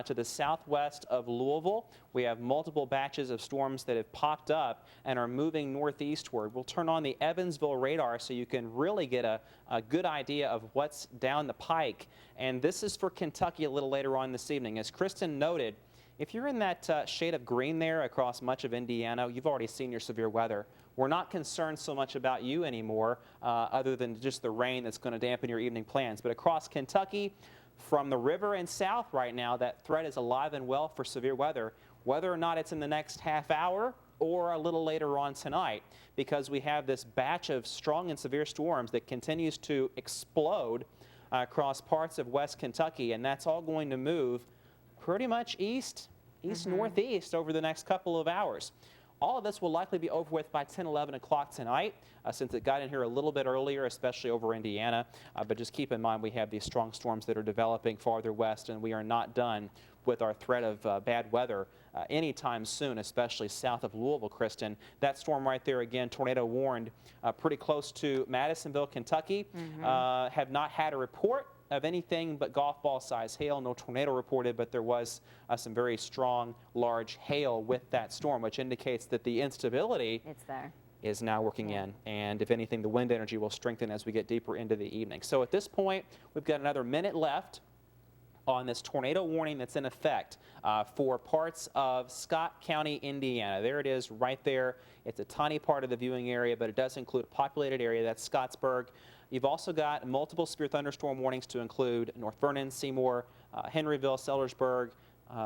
to the southwest of Louisville. We have multiple batches of storms that have popped up and are moving northeastward. We'll turn on the Evansville radar so you can really get a good idea of what's down the pike. And this is for Kentucky a little later on this evening. As Kristen noted, if you're in that shade of green there across much of Indiana, you've already seen your severe weather. We're not concerned so much about you anymore, other than just the rain that's going to dampen your evening plans. But across Kentucky, from the river and south right now, that threat is alive and well for severe weather, whether or not it's in the next half hour or a little later on tonight, because we have this batch of strong and severe storms that continues to explode across parts of West Kentucky, and that's all going to move pretty much east-northeast over the next couple of hours. All of this will likely be over with by 10, 11 o'clock tonight, since it got in here a little bit earlier, especially over Indiana. But just keep in mind we have these strong storms that are developing farther west, and we are not done with our threat of bad weather anytime soon, especially south of Louisville, Kristen. That storm right there, again, tornado warned, pretty close to Madisonville, Kentucky. Have not had a report of anything but golf ball size hail. No tornado reported, but there was some very strong, large hail with that storm, which indicates that the instability is now working in. And if anything, the wind energy will strengthen as we get deeper into the evening. So at this point, we've got another minute left on this tornado warning that's in effect for parts of Scott County, Indiana. There it is right there. It's a tiny part of the viewing area, but it does include a populated area. That's Scottsburg. You've also got multiple severe thunderstorm warnings to include North Vernon, Seymour, Henryville, Sellersburg,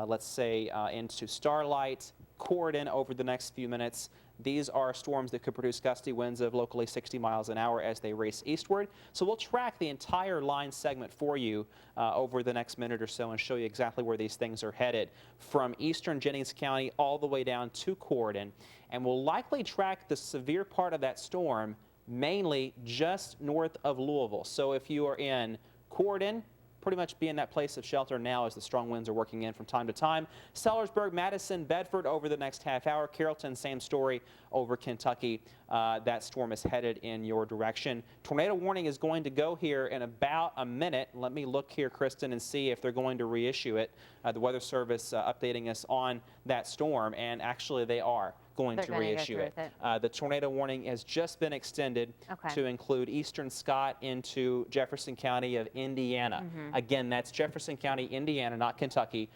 let's say into Starlight, Corydon over the next few minutes. These are storms that could produce gusty winds of locally 60 miles an hour as they race eastward. So we'll track the entire line segment for you over the next minute or so and show you exactly where these things are headed from eastern Jennings County all the way down to Corydon. And we'll likely track the severe part of that storm mainly just north of Louisville. So if you are in Corydon, pretty much be in that place of shelter now as the strong winds are working in from time to time. Sellersburg, Madison, Bedford over the next half hour. Carrollton, same story over Kentucky. That storm is headed in your direction. Tornado warning is going to go here in about a minute. Let me look here, Kristen, and see if they're going to reissue it. The Weather Service updating us on that storm, and actually they are going to reissue it. The tornado warning has just been extended to include eastern Scott into Jefferson County of Indiana. Again, that's Jefferson County, Indiana, not Kentucky.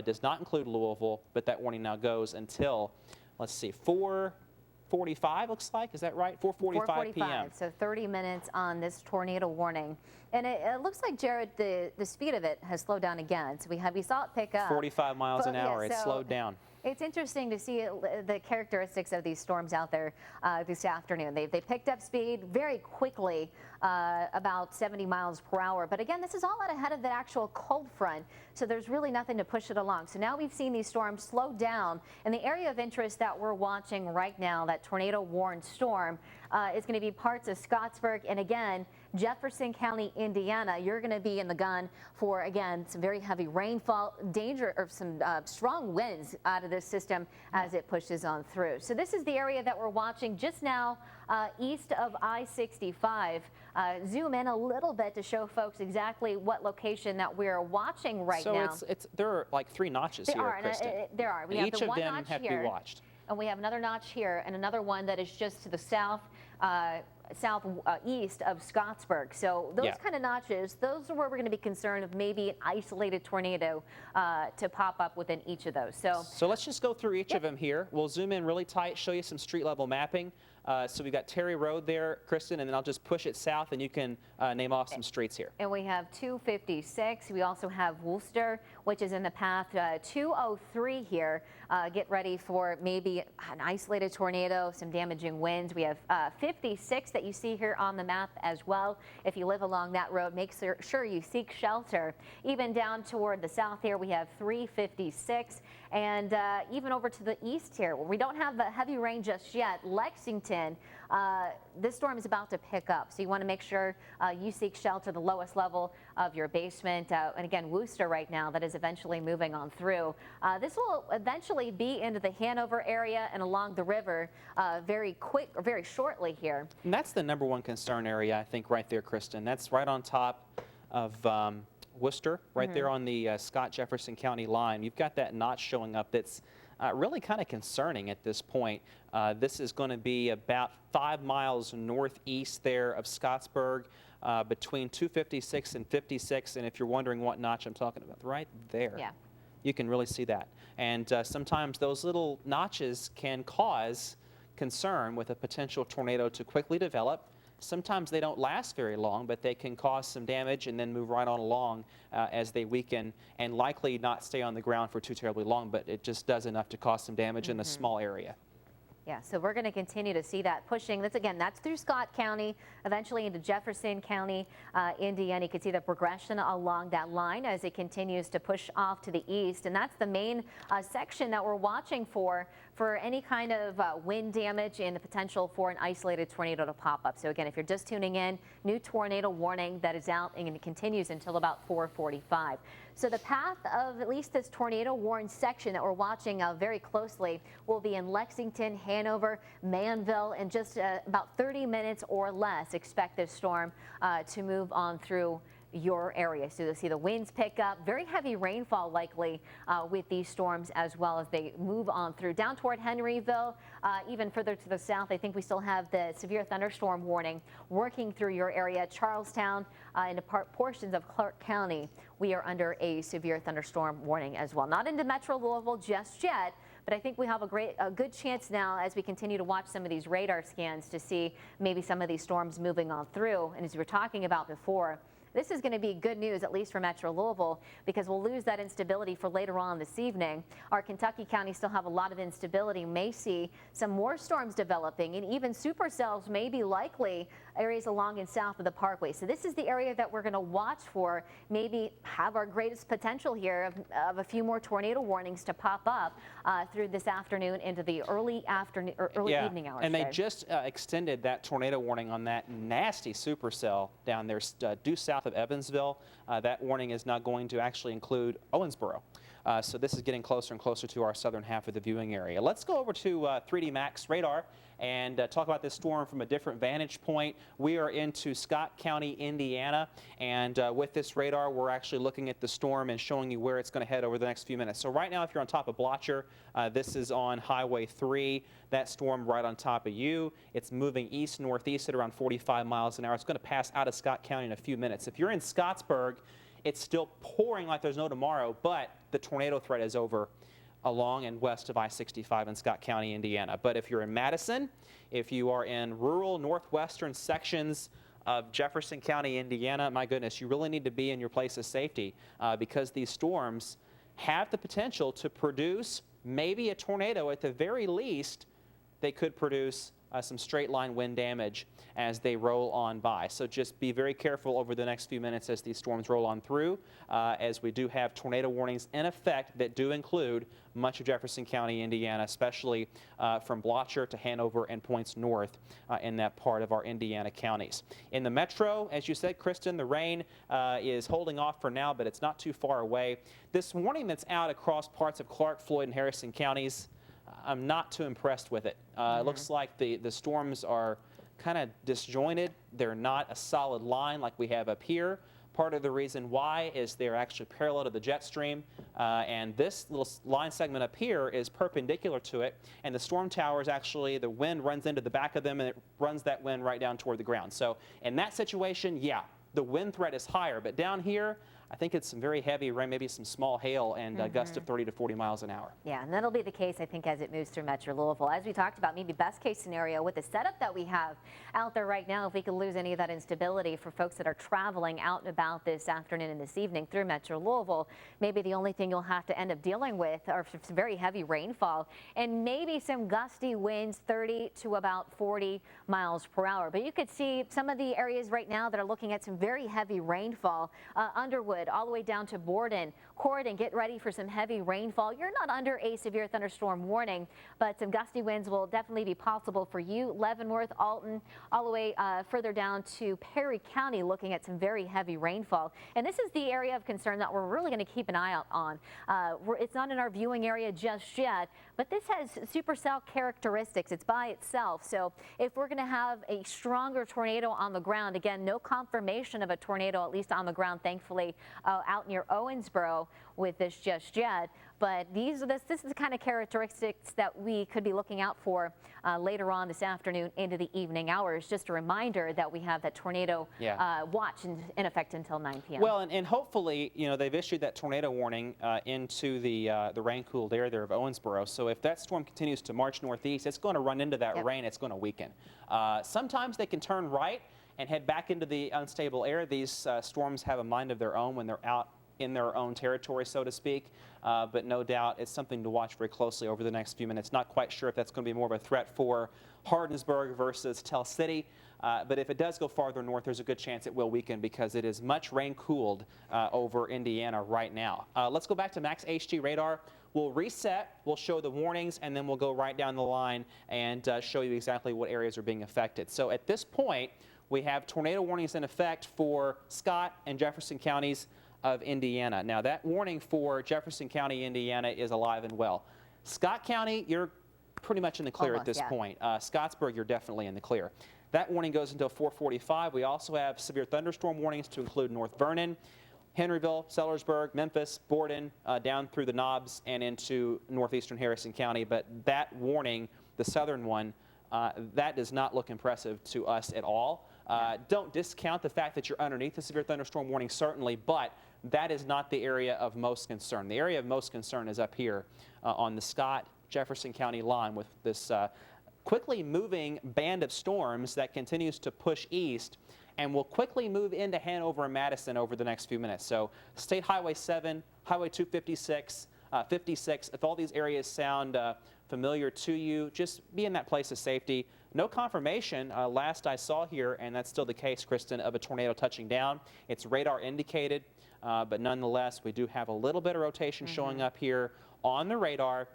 Does not include Louisville, but that warning now goes until, let's see, 4:45 looks like. Is that right? 4:45 p.m. So 30 minutes on this tornado warning. And it looks like, Jared, the speed of it has slowed down again. So we saw it pick up. 45 miles an hour. It's slowed down. It's interesting to see the characteristics of these storms out there this afternoon. They picked up speed very quickly, about 70 miles per hour. But again, this is all out ahead of the actual cold front, so there's really nothing to push it along. So now we've seen these storms slow down. And the area of interest that we're watching right now, that tornado warned storm, is going to be parts of Scottsburg and, again, Jefferson County, Indiana. You're going to be in the gun for, again, some very heavy rainfall, danger, or some strong winds out of this system as it pushes on through. So this is the area that we're watching just now east of I-65. Zoom in a little bit to show folks exactly what location that we're watching right now. So there are like 3 notches here, Kristen. There are. We and have each the of one them notch have to here, be watched. and we have another notch here, and another one that is just to the south. Southeast of Scottsburg. So those kind of notches, those are where we're going to be concerned of maybe an isolated tornado to pop up within each of those. So let's just go through each of them here. We'll zoom in really tight, show you some street level mapping. So we've got Terry Road there, Kristen, and then I'll just push it south and you can name off some streets here. And we have 256. We also have Worcester, which is in the path. 203 here. Get ready for maybe an isolated tornado, some damaging winds. We have 56 that you see here on the map as well. If you live along that road, make sure you seek shelter. Even down toward the south here, we have 356. And even over to the east here, where we don't have the heavy rain just yet, Lexington, this storm is about to pick up. So you want to make sure you seek shelter, the lowest level of your basement. And again, Worcester right now, that is eventually moving on through. This will eventually be into the Hanover area and along the river very shortly here. And that's the #1 concern area, I think, right there, Kristen. That's right on top of Worcester, right there on the Scott-Jefferson County line. You've got that notch showing up that's really kind of concerning at this point. This is going to be about 5 miles northeast there of Scottsburg, between 256 and 56. And if you're wondering what notch I'm talking about, right there. Yeah. You can really see that. And sometimes those little notches can cause concern with a potential tornado to quickly develop. Sometimes they don't last very long, but they can cause some damage and then move right on along as they weaken, and likely not stay on the ground for too terribly long, but it just does enough to cause some damage in a small area. Yeah, so we're going to continue to see that pushing. That's through Scott County, eventually into Jefferson County, Indiana. You can see the progression along that line as it continues to push off to the east. And that's the main section that we're watching for any kind of wind damage and the potential for an isolated tornado to pop up. So again, if you're just tuning in, new tornado warning that is out, and it continues until about 4:45. So the path of at least this tornado warned section that we're watching very closely will be in Lexington, Hanover, Manville, in just about 30 minutes or less. Expect this storm to move on through your area. So you'll see the winds pick up, very heavy rainfall likely with these storms as well as they move on through down toward Henryville, even further to the south. I think we still have the severe thunderstorm warning working through your area. Charlestown and portions of Clark County, we are under a severe thunderstorm warning as well. Not into Metro Louisville just yet, but I think we have a good chance now as we continue to watch some of these radar scans to see maybe some of these storms moving on through. And as we were talking about before, this is going to be good news, at least for Metro Louisville, because we'll lose that instability for later on this evening. Our Kentucky counties still have a lot of instability, may see some more storms developing, and even supercells may be likely areas along and south of the parkway. So this is the area that we're going to watch for, maybe have our greatest potential here of a few more tornado warnings to pop up through this afternoon into the early afternoon or early evening hours. And they just extended that tornado warning on that nasty supercell down there due south of Evansville. That warning is now going to actually include Owensboro. So this is getting closer and closer to our southern half of the viewing area. Let's go over to 3D Max radar and talk about this storm from a different vantage point. We are into Scott County, Indiana, and with this radar, we're actually looking at the storm and showing you where it's going to head over the next few minutes. So right now, if you're on top of Blotcher, this is on Highway 3. That storm right on top of you. It's moving east-northeast at around 45 miles an hour. It's going to pass out of Scott County in a few minutes. If you're in Scottsburg, it's still pouring like there's no tomorrow, but the tornado threat is over along and west of I-65 in Scott County, Indiana. But if you're in Madison, if you are in rural northwestern sections of Jefferson County, Indiana, my goodness, you really need to be in your place of safety because these storms have the potential to produce maybe a tornado. At the very least, they could produce some straight line wind damage as they roll on by. So just be very careful over the next few minutes as these storms roll on through, as we do have tornado warnings in effect that do include much of Jefferson County, Indiana, especially from Blotcher to Hanover and points north in that part of our Indiana counties. In the metro, as you said, Kristen, the rain is holding off for now, but it's not too far away. This warning that's out across parts of Clark, Floyd, and Harrison counties, I'm not too impressed with it. It looks like the storms are kind of disjointed. They're not a solid line like we have up here. Part of the reason why is they're actually parallel to the jet stream, and this little line segment up here is perpendicular to it, and the storm towers actually, the wind runs into the back of them and it runs that wind right down toward the ground. So in that situation, yeah, the wind threat is higher, but down here, I think it's some very heavy rain, maybe some small hail and gusts of 30 to 40 miles an hour. Yeah, and that'll be the case, I think, as it moves through Metro Louisville. As we talked about, maybe best case scenario with the setup that we have out there right now, if we could lose any of that instability for folks that are traveling out and about this afternoon and this evening through Metro Louisville, maybe the only thing you'll have to end up dealing with are some very heavy rainfall and maybe some gusty winds, 30 to about 40 miles per hour. But you could see some of the areas right now that are looking at some very heavy rainfall, Underwood, all the way down to Borden, Corydon, get ready for some heavy rainfall. You're not under a severe thunderstorm warning, but some gusty winds will definitely be possible for you. Leavenworth, Alton, all the way further down to Perry County, looking at some very heavy rainfall. And this is the area of concern that we're really going to keep an eye out on. It's not in our viewing area just yet, but this has supercell characteristics. It's by itself. So if we're going to have a stronger tornado on the ground, again, no confirmation of a tornado, at least on the ground, thankfully, out near Owensboro with this just yet. But this is the kind of characteristics that we could be looking out for later on this afternoon into the evening hours. Just a reminder that we have that tornado watch in effect until 9 p.m. Well, and hopefully, you know, they've issued that tornado warning into the rain-cooled air there of Owensboro. So if that storm continues to march northeast, it's going to run into that rain. It's going to weaken. Sometimes they can turn right and head back into the unstable air. These storms have a mind of their own when they're out in their own territory, so to speak. But no doubt it's something to watch very closely over the next few minutes. Not quite sure if that's going to be more of a threat for Hardensburg versus Tell City. But if it does go farther north, there's a good chance it will weaken because it is much rain-cooled over Indiana right now. Let's go back to Max HG radar. We'll reset, we'll show the warnings, and then we'll go right down the line and show you exactly what areas are being affected. So at this point, we have tornado warnings in effect for Scott and Jefferson counties of Indiana. Now, that warning for Jefferson County, Indiana is alive and well. Scott County, you're pretty much in the clear at this point. Scottsburg, you're definitely in the clear. That warning goes until 4:45. We also have severe thunderstorm warnings to include North Vernon, Henryville, Sellersburg, Memphis, Borden, down through the Knobs and into northeastern Harrison County. But that warning, the southern one, that does not look impressive to us at all. Don't discount the fact that you're underneath the severe thunderstorm warning, certainly, but that is not the area of most concern. The area of most concern is up here on the Scott-Jefferson County line with this quickly moving band of storms that continues to push east and will quickly move into Hanover and Madison over the next few minutes. So State Highway 7, Highway 256, 56, if all these areas sound familiar to you, just be in that place of safety. No confirmation last I saw here, and that's still the case, Kristen, of a tornado touching down. It's radar indicated, but nonetheless, we do have a little bit of rotation showing up here on the radar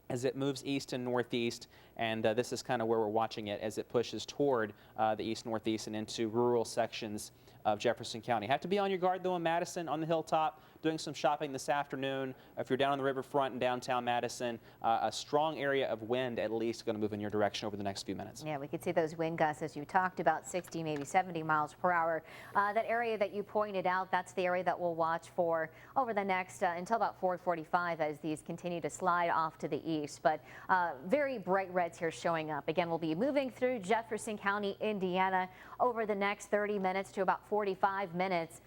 as it moves east and northeast, and this is kind of where we're watching it as it pushes toward the east-northeast and into rural sections of Jefferson County. Have to be on your guard, though, in Madison on the hilltop, doing some shopping this afternoon. If you're down on the riverfront in downtown Madison, a strong area of wind at least going to move in your direction over the next few minutes. Yeah, we could see those wind gusts, as you talked about, 60, maybe 70 miles per hour. That area that you pointed out, that's the area that we'll watch for over the next until about 4:45 as these continue to slide off to the east. But very bright reds here showing up. Again, we'll be moving through Jefferson County, Indiana over the next 30 minutes to about 45 minutes.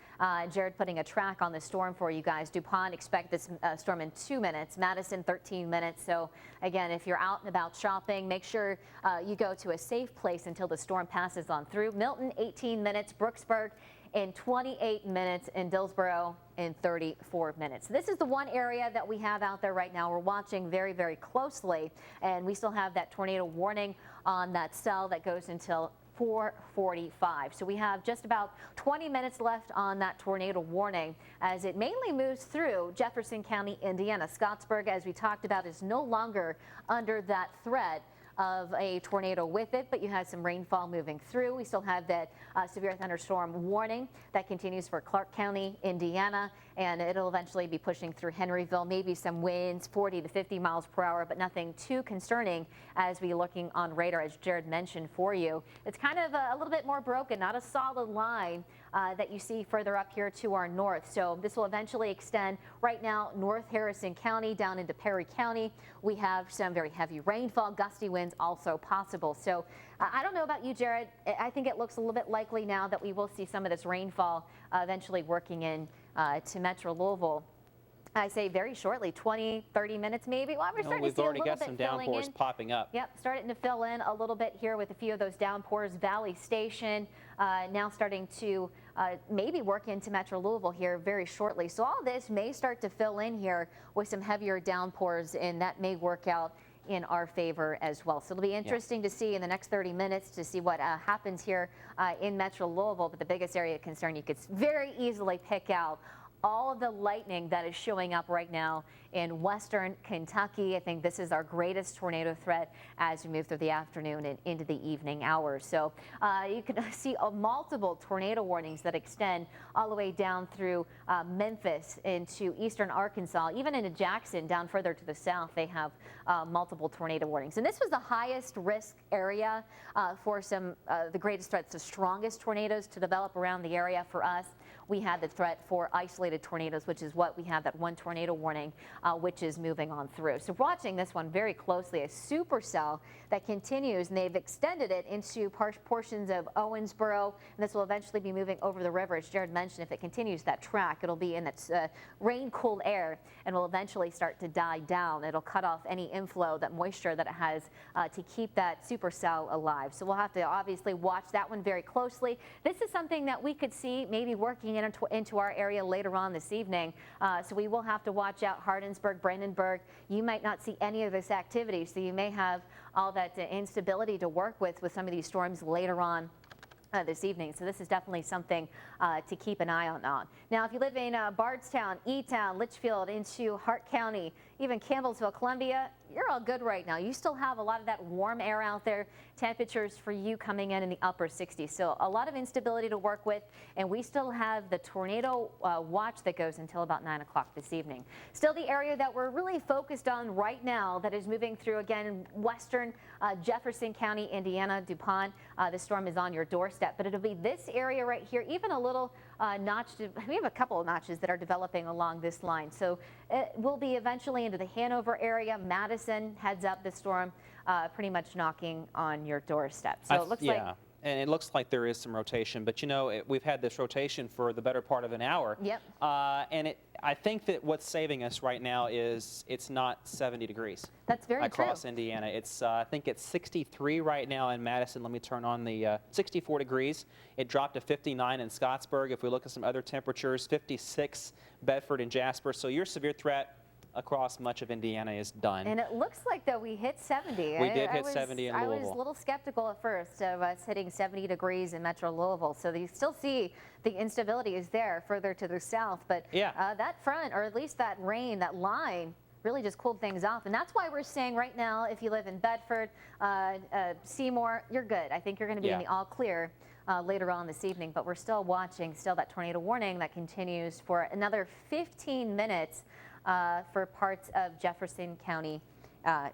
Jared putting a track on the storm for you guys. DuPont expect this storm in 2 minutes. Madison 13 minutes. So again, if you're out and about shopping, make sure you go to a safe place until the storm passes on through. Milton 18 minutes. Brooksburg in 28 minutes, and Dillsboro in 34 minutes. This is the one area that we have out there right now. We're watching very, very closely, and we still have that tornado warning on that cell that goes until 4:45. So we have just about 20 minutes left on that tornado warning as it mainly moves through Jefferson County, Indiana. Scottsburg, as we talked about, is no longer under that threat of a tornado with it, but you had some rainfall moving through. We still have that severe thunderstorm warning that continues for Clark County, Indiana, and it'll eventually be pushing through Henryville. Maybe some winds 40 to 50 miles per hour, but nothing too concerning as we looking on radar, as Jared mentioned for you. It's kind of a little bit more broken, not a solid line that you see further up here to our north. So this will eventually extend right now North Harrison County down into Perry County. We have some very heavy rainfall, gusty winds also possible. So I don't know about you, Jared. I think it looks a little bit likely now that we will see some of this rainfall eventually working in to Metro Louisville. I say very shortly, 20, 30 minutes maybe. Well, we're starting to see a little bit filling in. We've already got some downpours popping up. Yep, starting to fill in a little bit here with a few of those downpours. Valley Station now starting to maybe work into Metro Louisville here very shortly. So all this may start to fill in here with some heavier downpours, and that may work out in our favor as well. So it'll be interesting to see in the next 30 minutes to see what happens here in Metro Louisville. But the biggest area of concern you could very easily pick out all of the lightning that is showing up right now in western Kentucky. I think this is our greatest tornado threat as we move through the afternoon and into the evening hours. So you can see multiple tornado warnings that extend all the way down through Memphis into eastern Arkansas, even into Jackson down further to the south. They have multiple tornado warnings. And this was the highest risk area for some the greatest threats, the strongest tornadoes to develop around the area. For us, we had the threat for isolated tornadoes, which is what we have, that one tornado warning, which is moving on through. So watching this one very closely, a supercell that continues, and they've extended it into portions of Owensboro, and this will eventually be moving over the river. As Jared mentioned, if it continues that track, it'll be in its rain-cooled air and will eventually start to die down. It'll cut off any inflow, that moisture that it has to keep that supercell alive. So we'll have to obviously watch that one very closely. This is something that we could see maybe working into our area later on this evening. So we will have to watch out Hardinsburg, Brandenburg. You might not see any of this activity, so you may have all that instability to work with some of these storms later on this evening. So this is definitely something to keep an eye on. Now, if you live in Bardstown, E-Town, Litchfield, into Hart County, even Campbellsville, Columbia, you're all good right now. You still have a lot of that warm air out there. Temperatures for you coming in the upper 60s. So a lot of instability to work with, and we still have the tornado watch that goes until about 9 o'clock this evening. Still the area that we're really focused on right now that is moving through, again, western Jefferson County, Indiana, DuPont. The storm is on your doorstep, but it'll be this area right here, even a little notch. We have a couple of notches that are developing along this line. So it will be eventually into the Hanover area. Madison heads up the storm, pretty much knocking on your doorstep. So it looks like. And it looks like there is some rotation, but you know, we've had this rotation for the better part of an hour. Yep. And I think that what's saving us right now is it's not 70 degrees. That's very true. Across Indiana. It's, I think it's 63 right now in Madison. Let me turn on the 64 degrees. It dropped to 59 in Scottsburg. If we look at some other temperatures, 56 Bedford and Jasper. So your severe threat across much of Indiana is done. And it looks like that we hit 70. We did hit 70 in Louisville. I was a little skeptical at first of us hitting 70 degrees in Metro Louisville. So you still see the instability is there further to the south. But that front, or at least that rain, that line, really just cooled things off. And that's why we're saying right now, if you live in Bedford, Seymour, you're good. I think you're going to be in the all clear later on this evening. But we're still watching that tornado warning that continues for another 15 minutes. For parts of Jefferson County,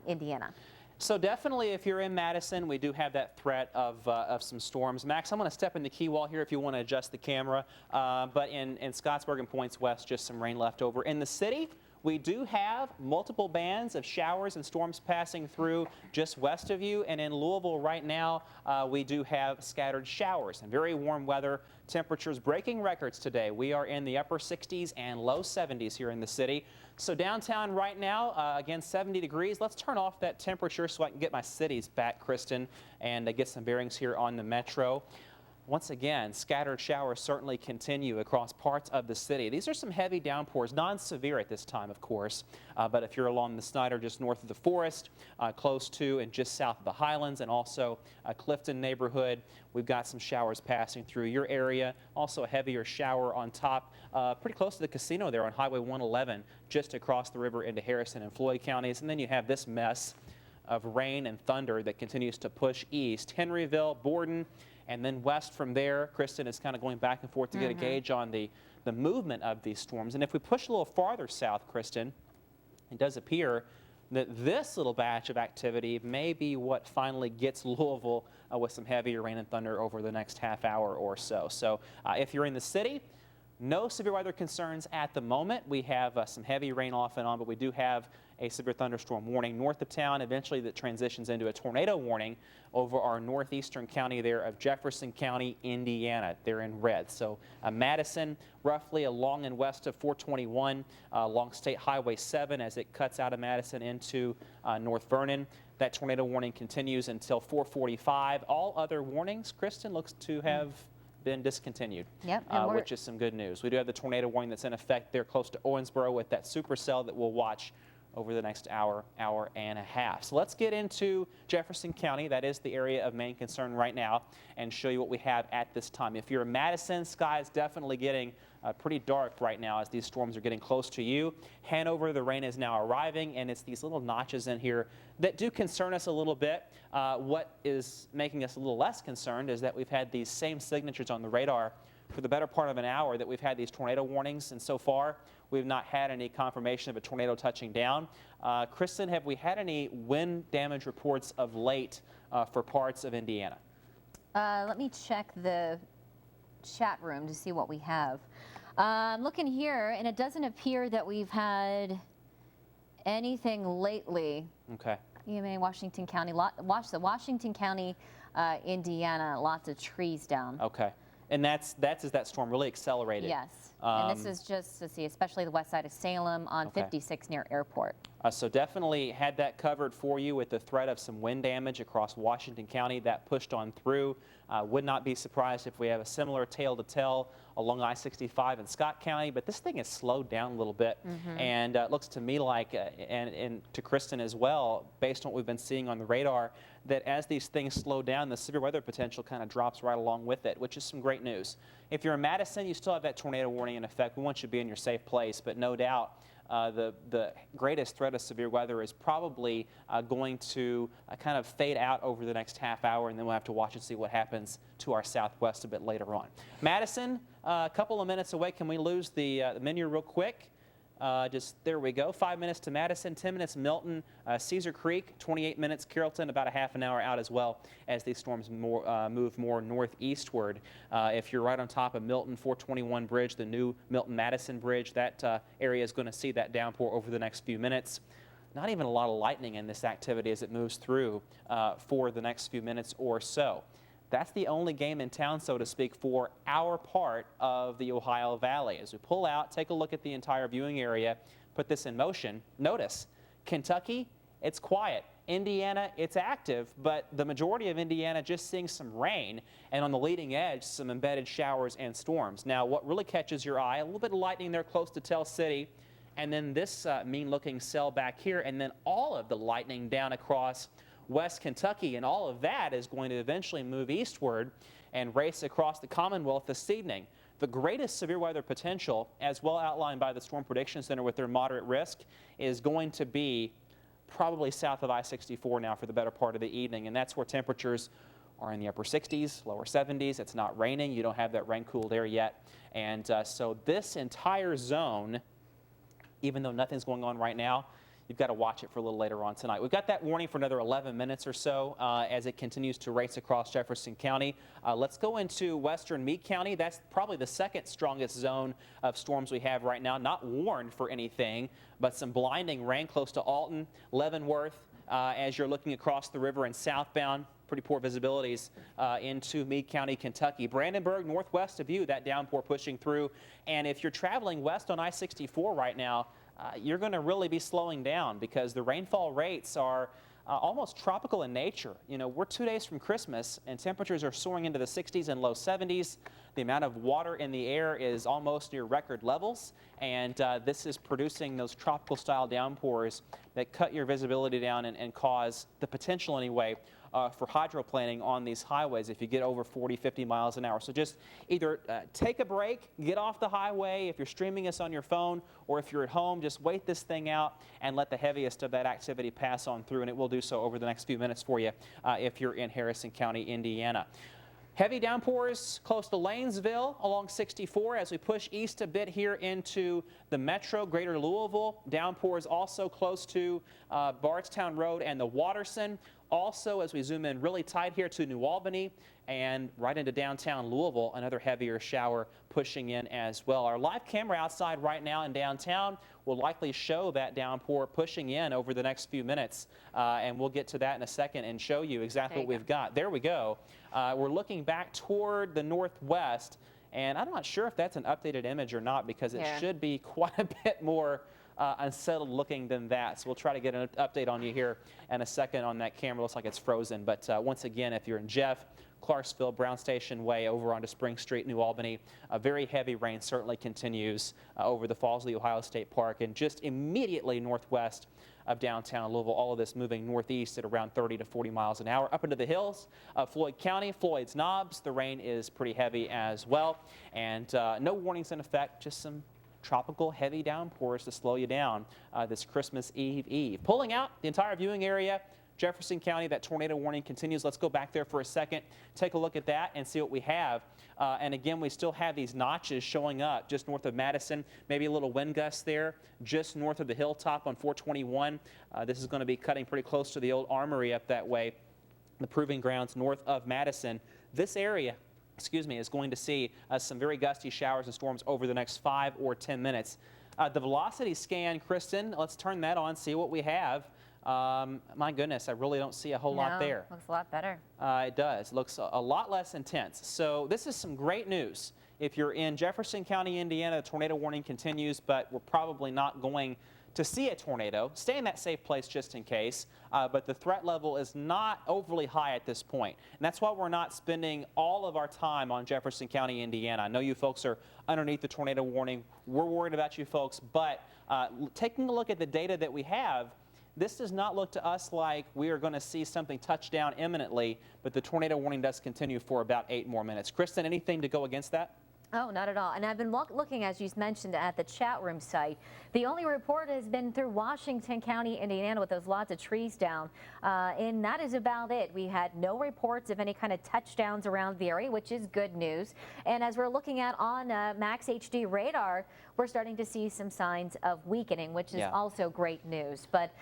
Indiana. So definitely, if you're in Madison, we do have that threat of some storms. Max, I'm going to step in the key wall here if you want to adjust the camera. But in Scottsburg and points west, just some rain left over. In the city, we do have multiple bands of showers and storms passing through just west of you. And in Louisville right now, we do have scattered showers and very warm weather. Temperatures breaking records today. We are in the upper 60s and low 70s here in the city. So downtown right now, again, 70 degrees. Let's turn off that temperature so I can get my cities back, Kristen, and get some bearings here on the Metro. Once again, scattered showers certainly continue across parts of the city. These are some heavy downpours, non-severe at this time, of course, but if you're along the Snyder, just north of the Forest, close to and just south of the Highlands, and also Clifton neighborhood, we've got some showers passing through your area. Also a heavier shower on top, pretty close to the casino there on Highway 111, just across the river into Harrison and Floyd counties. And then you have this mess of rain and thunder that continues to push east. Henryville, Borden, and then west from there. Kristen is kind of going back and forth to get a gauge on the movement of these storms. And if we push a little farther south, Kristen, it does appear that this little batch of activity may be what finally gets Louisville with some heavier rain and thunder over the next half hour or so. So if you're in the city, no severe weather concerns at the moment. We have some heavy rain off and on, but we do have a severe thunderstorm warning north of town. Eventually that transitions into a tornado warning over our northeastern county there of Jefferson County, Indiana. They're in red. So Madison, roughly along and west of 421, along State Highway 7 as it cuts out of Madison into North Vernon. That tornado warning continues until 445. All other warnings, Kristen, looks to have been discontinued, which is some good news. We do have the tornado warning that's in effect there close to Owensboro with that supercell that we'll watch over the next hour and a half. So let's get into Jefferson County. That is the area of main concern right now, and show you what we have at this time. If you're in Madison, sky is definitely getting pretty dark right now as these storms are getting close to you. Hanover, the rain is now arriving, and it's these little notches in here that do concern us a little bit. What is making us a little less concerned is that we've had these same signatures on the radar for the better part of an hour that we've had these tornado warnings, and so far we've not had any confirmation of a tornado touching down. Kristen, have we had any wind damage reports of late for parts of Indiana? Let me check the chat room to see what we have. I'm looking here, and it doesn't appear that we've had anything lately. Okay. EMA, Washington County, Washington County, Indiana, lots of trees down. Okay. And that's as that storm really accelerated. Yes. And this is just to see, especially the west side of Salem on 56 near Airport. So definitely had that covered for you with the threat of some wind damage across Washington County. That pushed on through. Would not be surprised if we have a similar tale to tell along I-65 in Scott County, but this thing has slowed down a little bit. And it looks to me like, and to Kristen as well, based on what we've been seeing on the radar, that as these things slow down, the severe weather potential kind of drops right along with it, which is some great news. If you're in Madison, you still have that tornado warning in effect. We want you to be in your safe place, but no doubt the greatest threat of severe weather is probably going to kind of fade out over the next half hour, and then we'll have to watch and see what happens to our southwest a bit later on. Madison, a couple of minutes away. Can we lose the menu real quick? There we go. 5 minutes to Madison, 10 minutes Milton, Cedar Creek, 28 minutes Carrollton, about a half an hour out as well as these storms move more northeastward. If you're right on top of Milton 421 Bridge, the new Milton-Madison Bridge, that area is going to see that downpour over the next few minutes. Not even a lot of lightning in this activity as it moves through for the next few minutes or so. That's the only game in town, so to speak, for our part of the Ohio Valley. As we pull out, take a look at the entire viewing area, put this in motion. Notice, Kentucky, it's quiet. Indiana, it's active, but the majority of Indiana just seeing some rain, and on the leading edge, some embedded showers and storms. Now, what really catches your eye, a little bit of lightning there close to Tell City, and then this mean-looking cell back here, and then all of the lightning down across West Kentucky, and all of that is going to eventually move eastward and race across the Commonwealth this evening. The greatest severe weather potential, as well outlined by the Storm Prediction Center with their moderate risk, is going to be probably south of I-64 now for the better part of the evening, and that's where temperatures are in the upper 60s, lower 70s. It's not raining. You don't have that rain-cooled air yet. And so this entire zone, even though nothing's going on right now, you've got to watch it for a little later on tonight. We've got that warning for another 11 minutes or so as it continues to race across Jefferson County. Let's go into western Meade County. That's probably the second strongest zone of storms we have right now. Not warned for anything, but some blinding rain close to Alton, Leavenworth, as you're looking across the river and southbound. Pretty poor visibilities into Meade County, Kentucky. Brandenburg, northwest of you, that downpour pushing through. And if you're traveling west on I-64 right now, you're going to really be slowing down because the rainfall rates are almost tropical in nature. You know, we're 2 days from Christmas and temperatures are soaring into the 60s and low 70s. The amount of water in the air is almost near record levels, and this is producing those tropical style downpours that cut your visibility down and cause the potential anyway for hydroplaning on these highways if you get over 40, 50 miles an hour. So just either take a break, get off the highway if you're streaming us on your phone, or if you're at home, just wait this thing out and let the heaviest of that activity pass on through, and it will do so over the next few minutes for you if you're in Harrison County, Indiana. Heavy downpours close to Lanesville along 64 as we push east a bit here into the metro, greater Louisville. Downpours also close to Bardstown Road and the Watterson. Also, as we zoom in really tight here to New Albany and right into downtown Louisville, another heavier shower pushing in as well. Our live camera outside right now in downtown will likely show that downpour pushing in over the next few minutes, and we'll get to that in a second and show you exactly what we've got. There we go. We're looking back toward the northwest, and I'm not sure if that's an updated image or not because it should be quite a bit more unsettled looking than that. So we'll try to get an update on you here in a second on that camera. Looks like it's frozen. But once again, if you're in Jeff, Clarksville, Brown Station Way over onto Spring Street, New Albany, a very heavy rain certainly continues over the Falls of the Ohio State Park and just immediately northwest of downtown Louisville. All of this moving northeast at around 30 to 40 miles an hour. Up into the hills of Floyd County, Floyd's Knobs, the rain is pretty heavy as well. And no warnings in effect, just some tropical heavy downpours to slow you down this Christmas Eve. Pulling out the entire viewing area, Jefferson County, that tornado warning continues. Let's go back there for a second, take a look at that and see what we have. And again, we still have these notches showing up just north of Madison, maybe a little wind gust there, just north of the hilltop on 421. This is going to be cutting pretty close to the old armory up that way, the proving grounds north of Madison. This area, is going to see some very gusty showers and storms over the next 5 or 10 minutes. The velocity scan, Kristen, let's turn that on, see what we have. My goodness, I really don't see a whole lot there. Looks a lot better. It does. Looks a lot less intense. So this is some great news. If you're in Jefferson County, Indiana, the tornado warning continues, but we're probably not going to see a tornado. Stay in that safe place just in case, but the threat level is not overly high at this point. And that's why we're not spending all of our time on Jefferson County, Indiana. I know you folks are underneath the tornado warning. We're worried about you folks, but taking a look at the data that we have, this does not look to us like we are going to see something touch down imminently, but the tornado warning does continue for about 8 more minutes. Kristen, anything to go against that? Oh, not at all. And I've been looking, as you mentioned, at the chat room site. The only report has been through Washington County, Indiana, with those lots of trees down. And that is about it. We had no reports of any kind of touchdowns around the area, which is good news. And as we're looking at on Max HD radar, we're starting to see some signs of weakening, which is also great news. But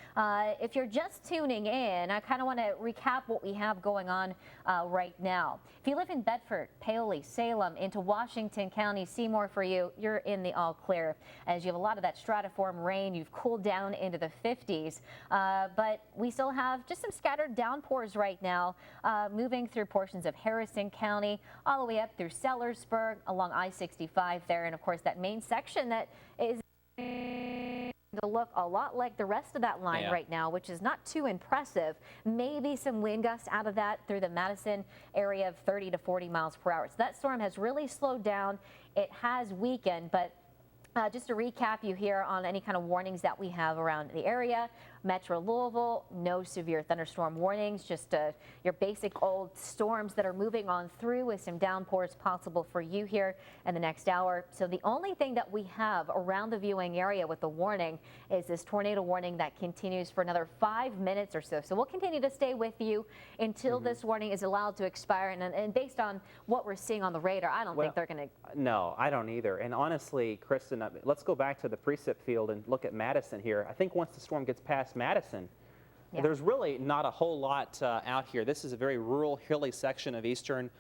if you're just tuning in, I kind of want to recap what we have going on right now. If you live in Bedford, Paoli, Salem, into Washington County, Seymour for you, you're in the all clear. As you have a lot of that stratiform rain, you've cooled down into the 50s. But we still have just some scattered downpours right now, moving through portions of Harrison County, all the way up through Sellersburg, along I-65 there. And of course, that main section that is to look a lot like the rest of that line right now, which is not too impressive. Maybe some wind gusts out of that through the Madison area of 30 to 40 miles per hour. So that storm has really slowed down. It has weakened, but just to recap you here on any kind of warnings that we have around the area. Metro Louisville, no severe thunderstorm warnings, just your basic old storms that are moving on through with some downpours possible for you here in the next hour. So the only thing that we have around the viewing area with the warning is this tornado warning that continues for another 5 minutes or so. So we'll continue to stay with you until this warning is allowed to expire. And based on what we're seeing on the radar, I don't think they're going to. No, I don't either. And honestly, Kristen, let's go back to the precip field and look at Madison here. I think once the storm gets past Madison, there's really not a whole lot out here. This is a very rural, hilly section of eastern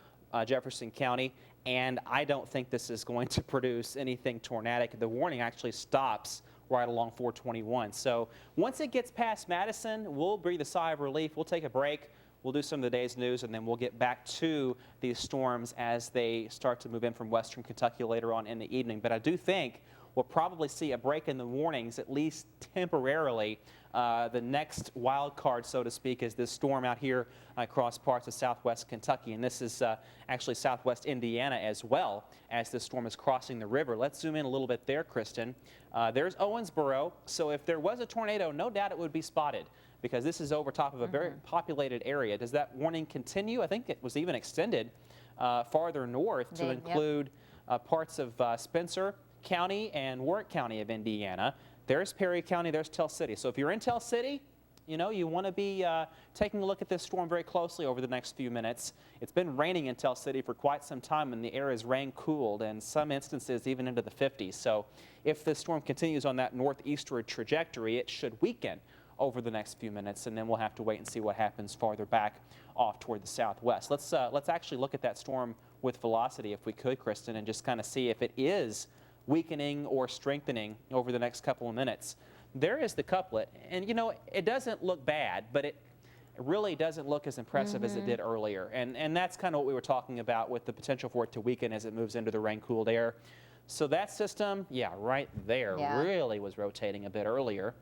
Jefferson County, and I don't think this is going to produce anything tornadic. The warning actually stops right along 421. So once it gets past Madison, we'll breathe a sigh of relief. We'll take a break. We'll do some of the day's news, and then we'll get back to these storms as they start to move in from western Kentucky later on in the evening. But I do think we'll probably see a break in the warnings, at least temporarily. The next wild card, so to speak, is this storm out here across parts of southwest Kentucky. And this is actually southwest Indiana as well, as this storm is crossing the river. Let's zoom in a little bit there, Kristen. There's Owensboro. So if there was a tornado, no doubt it would be spotted, because this is over top of a very populated area. Does that warning continue? I think it was even extended farther north to include parts of Spencer County and Warwick County of Indiana. There's Perry County, there's Tell City. So if you're in Tell City, you know, you want to be taking a look at this storm very closely over the next few minutes. It's been raining in Tell City for quite some time, and the air is rain cooled, and some instances even into the 50s. So if this storm continues on that northeastward trajectory, it should weaken over the next few minutes, and then we'll have to wait and see what happens farther back off toward the southwest. Let's actually look at that storm with velocity, if we could, Kristen, and just kind of see if it is weakening or strengthening over the next couple of minutes. There is the couplet, and you know, it doesn't look bad, but it really doesn't look as impressive as it did earlier. And that's kind of what we were talking about with the potential for it to weaken as it moves into the rain-cooled air. So that system, right there, really was rotating a bit earlier.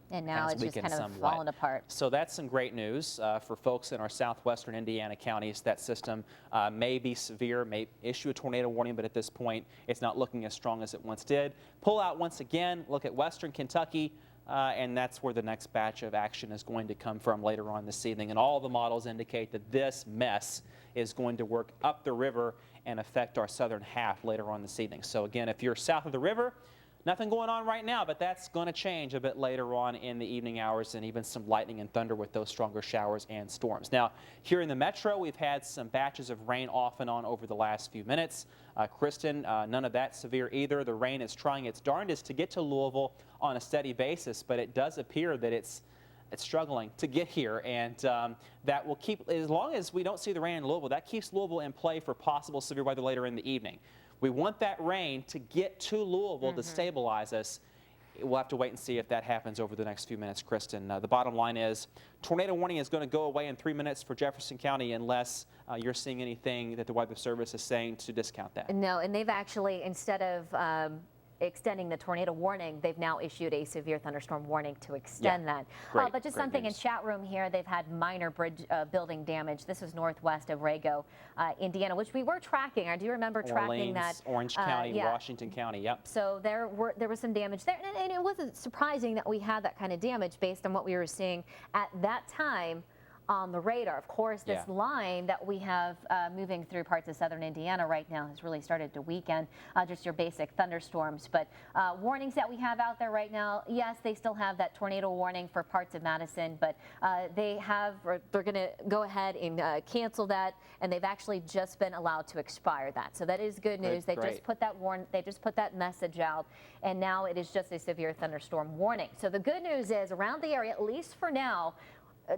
And now it's just kind of fallen apart. So that's some great news for folks in our southwestern Indiana counties. That system may be severe, may issue a tornado warning, but at this point, it's not looking as strong as it once did. Pull out once again, look at western Kentucky, and that's where the next batch of action is going to come from later on this evening. And all the models indicate that this mess is going to work up the river and affect our southern half later on this evening. So again, if you're south of the river, nothing going on right now, but that's going to change a bit later on in the evening hours, and even some lightning and thunder with those stronger showers and storms. Now, here in the metro, we've had some batches of rain off and on over the last few minutes. Kristen, none of that severe either. The rain is trying its darndest to get to Louisville on a steady basis, but it does appear that it's struggling to get here, and that will keep, as long as we don't see the rain in Louisville, that keeps Louisville in play for possible severe weather later in the evening. We want that rain to get to Louisville to stabilize us. We'll have to wait and see if that happens over the next few minutes, Kristen. The bottom line is tornado warning is going to go away in 3 minutes for Jefferson County unless you're seeing anything that the Weather Service is saying to discount that. No, and they've actually, instead of extending the tornado warning, they've now issued a severe thunderstorm warning to extend that. But just something news. In chat room here, they've had minor bridge building damage. This is northwest of Rago, Indiana, which we were tracking. I do remember tracking that. Orange County, Washington County, So there was some damage there, and it wasn't surprising that we had that kind of damage based on what we were seeing at that time on the radar. Of course, this Yeah. line that we have moving through parts of southern Indiana right now has really started to weaken, just your basic thunderstorms. But warnings that we have out there right now, yes, they still have that tornado warning for parts of Madison, but they're going to go ahead and cancel that, and they've actually just been allowed to expire that. So that is good news. They just put that message out, and now it is just a severe thunderstorm warning. So the good news is around the area, at least for now,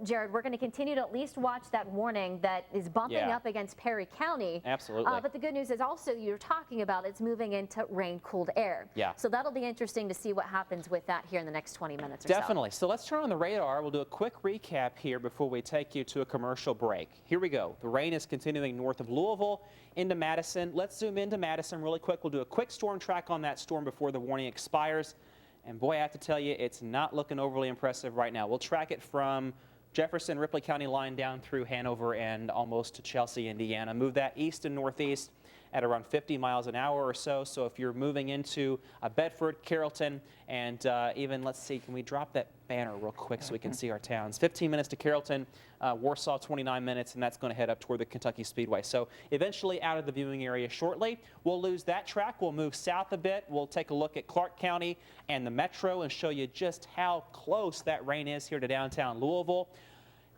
Jared, we're going to continue to at least watch that warning that is bumping up against Perry County. Absolutely. But the good news is also you're talking about it's moving into rain-cooled air. Yeah. So that'll be interesting to see what happens with that here in the next 20 minutes or Definitely. So let's turn on the radar. We'll do a quick recap here before we take you to a commercial break. Here we go. The rain is continuing north of Louisville into Madison. Let's zoom into Madison really quick. We'll do a quick storm track on that storm before the warning expires. And boy, I have to tell you, it's not looking overly impressive right now. We'll track it from Jefferson, Ripley County line down through Hanover and almost to Chelsea, Indiana. Move that east and northeast at around 50 miles an hour or so. So if you're moving into Bedford, Carrollton, and even, let's see, can we drop that banner real quick so we can see our towns? 15 minutes to Carrollton, Warsaw 29 minutes, and that's going to head up toward the Kentucky Speedway. So eventually out of the viewing area shortly. We'll lose that track. We'll move south a bit. We'll take a look at Clark County and the Metro and show you just how close that rain is here to downtown Louisville.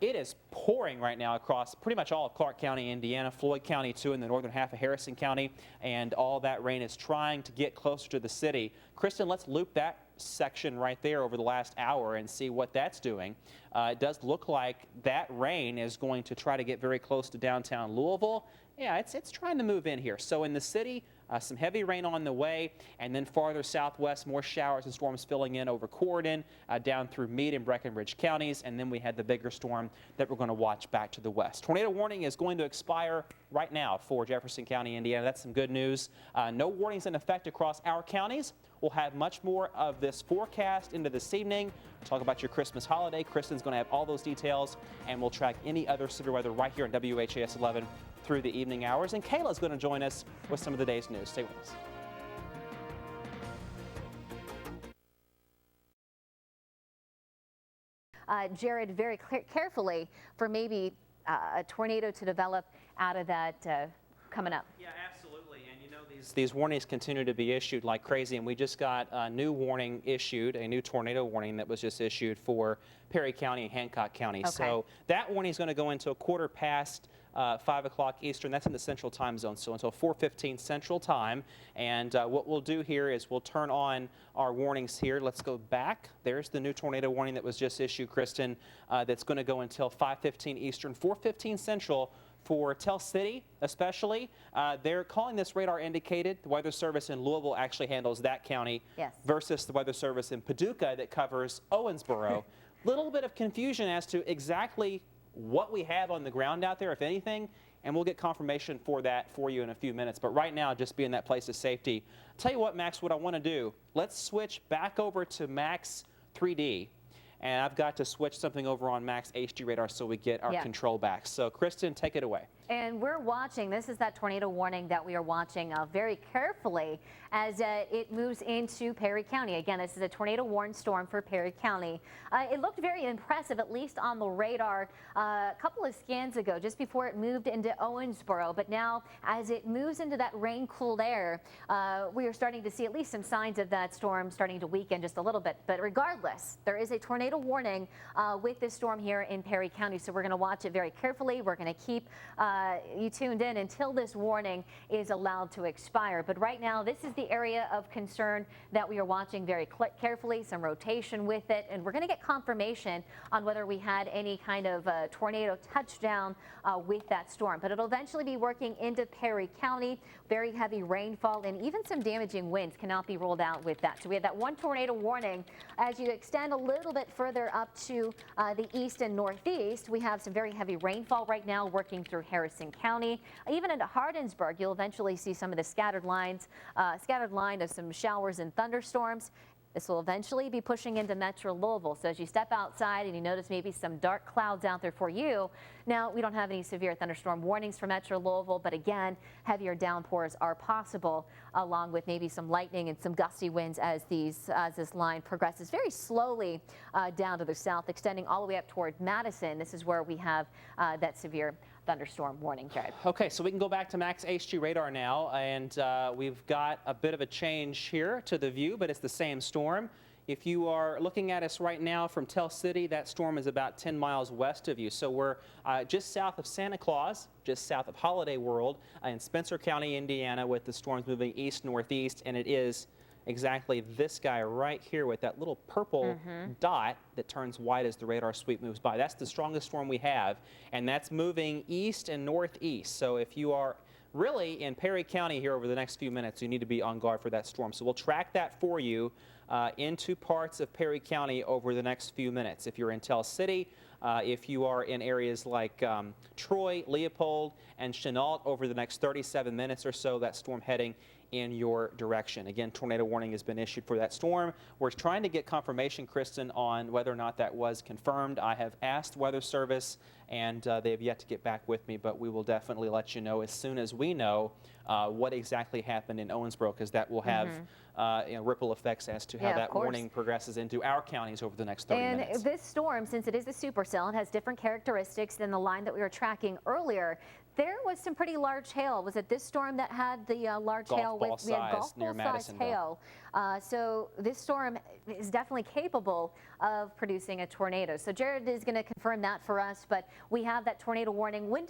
It is pouring right now across pretty much all of Clark County, Indiana, Floyd County too, in the northern half of Harrison County, and all that rain is trying to get closer to the city. Kristen, let's loop that section right there over the last hour and see what that's doing. It does look like that rain is going to try to get very close to downtown Louisville. Yeah, it's trying to move in here. So in the city, some heavy rain on the way, and then farther southwest, more showers and storms filling in over Corydon, down through Meade and Breckenridge counties, and then we had the bigger storm that we're going to watch back to the west. Tornado warning is going to expire right now for Jefferson County, Indiana. That's some good news. No warnings in effect across our counties. We'll have much more of this forecast into this evening. Talk about your Christmas holiday. Kristen's going to have all those details, and we'll track any other severe weather right here on WHAS 11 through the evening hours. And Kayla's going to join us with some of the day's news. Stay with so. Jared, very carefully for maybe a tornado to develop out of that coming up. Yeah, absolutely. And you know, these warnings continue to be issued like crazy, and we just got a new warning issued, a new tornado warning that was just issued for Perry County and Hancock County. Okay. So that warning is going to go into a quarter past 5 o'clock Eastern. That's in the Central Time Zone, so until 4:15 Central Time. And what we'll do here is we'll turn on our warnings here. Let's go back. There's the new tornado warning that was just issued, Kristen, that's going to go until 5:15 Eastern, 4:15 Central. For Tell City, especially, they're calling this radar indicated. The Weather Service in Louisville actually handles that county versus the Weather Service in Paducah that covers Owensboro. Little bit of confusion as to exactly what we have on the ground out there, if anything, and we'll get confirmation for that for you in a few minutes. But right now, just be in that place of safety. Tell you what, Max, what I want to do, let's switch back over to Max 3D. And I've got to switch something over on Max HD radar so we get our control back. So, Kristen, take it away. And we're watching, this is that tornado warning that we are watching very carefully as it moves into Perry County. Again, this is a tornado warned storm for Perry County. It looked very impressive, at least on the radar, a couple of scans ago, just before it moved into Owensboro. But now, as it moves into that rain-cooled air, we are starting to see at least some signs of that storm starting to weaken just a little bit. But regardless, there is a tornado warning with this storm here in Perry County, so we're going to watch it very carefully. We're going to keep you tuned in until this warning is allowed to expire. But right now, this is the area of concern that we are watching very carefully, some rotation with it, and we're going to get confirmation on whether we had any kind of tornado touchdown with that storm. But it'll eventually be working into Perry County. Very heavy rainfall and even some damaging winds cannot be ruled out with that. So we have that one tornado warning. As you extend a little bit further up to the east and northeast, we have some very heavy rainfall right now working through Harrison County. Even into Hardinsburg, you'll eventually see some of the scattered line of some showers and thunderstorms. This will eventually be pushing into Metro Louisville. So as you step outside and you notice maybe some dark clouds out there for you, now we don't have any severe thunderstorm warnings for Metro Louisville, but again, heavier downpours are possible, along with maybe some lightning and some gusty winds as this line progresses very slowly down to the south, extending all the way up toward Madison. This is where we have that severe thunderstorm warning, Jared. Okay, so we can go back to max HG radar now, and we've got a bit of a change here to the view, but it's the same storm. If you are looking at us right now from Tell City, that storm is about 10 miles west of you. So we're just south of Santa Claus, just south of Holiday World in Spencer County, Indiana, with the storms moving east-northeast, and it is exactly this guy right here with that little purple dot that turns white as the radar sweep moves by. That's the strongest storm we have, and that's moving east and northeast. So if you are really in Perry County here over the next few minutes, you need to be on guard for that storm. So we'll track that for you into parts of Perry County over the next few minutes. If you're in Tell City, if you are in areas like Troy, Leopold, and Chenault over the next 37 minutes or so, that storm heading in your direction. Again, tornado warning has been issued for that storm. We're trying to get confirmation, Kristen, on whether or not that was confirmed. I have asked Weather Service, and they have yet to get back with me, but we will definitely let you know as soon as we know what exactly happened in Owensboro, because that will have ripple effects as to how that warning progresses into our counties over the next 30 minutes. And this storm, since it is a supercell and has different characteristics than the line that we were tracking earlier, there was some pretty large hail. Was it this storm that had the large hail? We had golf ball size hail. So this storm is definitely capable of producing a tornado. So Jared is going to confirm that for us, but we have that tornado warning. When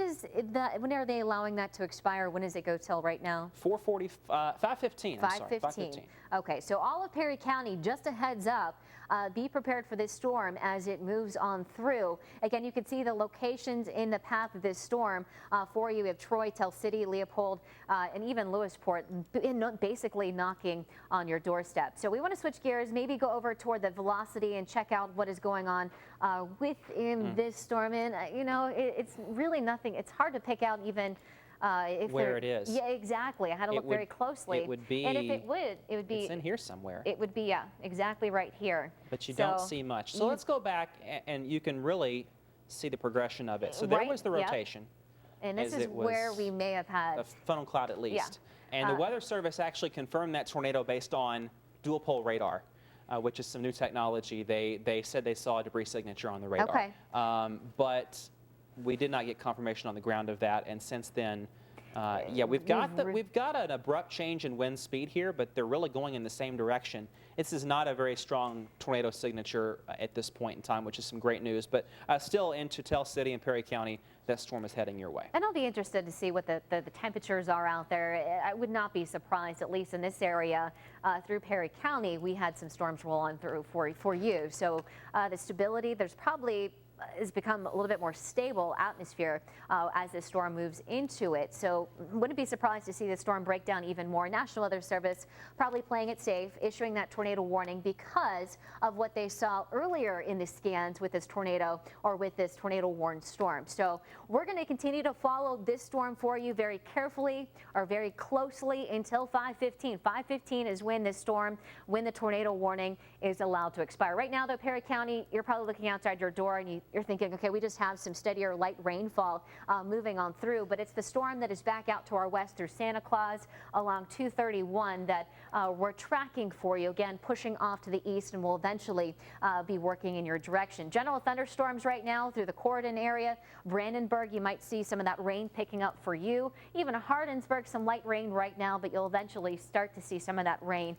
are they allowing that to expire? When does it go till right now? 5:15. 5:15. Okay, so all of Perry County, just a heads up, be prepared for this storm as it moves on through. Again, you can see the locations in the path of this storm for you. We have Troy, Tell City, Leopold, and even Lewisport basically knocking on your doorstep. So we want to switch gears, maybe go over toward the velocity and check out what is going on within this storm. And, you know, it's really nothing. It's hard to pick out even where it is. Yeah, exactly. I had to look very closely. It would be. And if it would be. It's in here somewhere. It would be, yeah, exactly right here. But you don't see much. So let's go back, and you can really see the progression of it. So there was the rotation. And this is where we may have had a funnel cloud at least. Yeah. And the Weather Service actually confirmed that tornado based on dual pole radar, which is some new technology. They said they saw a debris signature on the radar. Okay. But we did not get confirmation on the ground of that, and since then, we've got an abrupt change in wind speed here, but they're really going in the same direction. This is not a very strong tornado signature at this point in time, which is some great news. But still into Tell City and Perry County, that storm is heading your way. And I'll be interested to see what the temperatures are out there. I would not be surprised, at least in this area through Perry County, we had some storms roll on through for you. So the stability, there's probably has become a little bit more stable atmosphere as this storm moves into it. So wouldn't be surprised to see the storm break down even more. National Weather Service probably playing it safe, issuing that tornado warning because of what they saw earlier in the scans with this tornado or with this tornado warned storm. So we're going to continue to follow this storm for you very carefully or very closely until 5:15. 5:15 is when this storm, when the tornado warning is allowed to expire. Right now, though, Perry County, you're probably looking outside your door and you're thinking, okay, we just have some steadier light rainfall moving on through, but it's the storm that is back out to our west through Santa Claus along 231 that we're tracking for you, again, pushing off to the east and will eventually be working in your direction. General thunderstorms right now through the Corydon area. Brandenburg, you might see some of that rain picking up for you. Even Hardinsburg, some light rain right now, but you'll eventually start to see some of that rain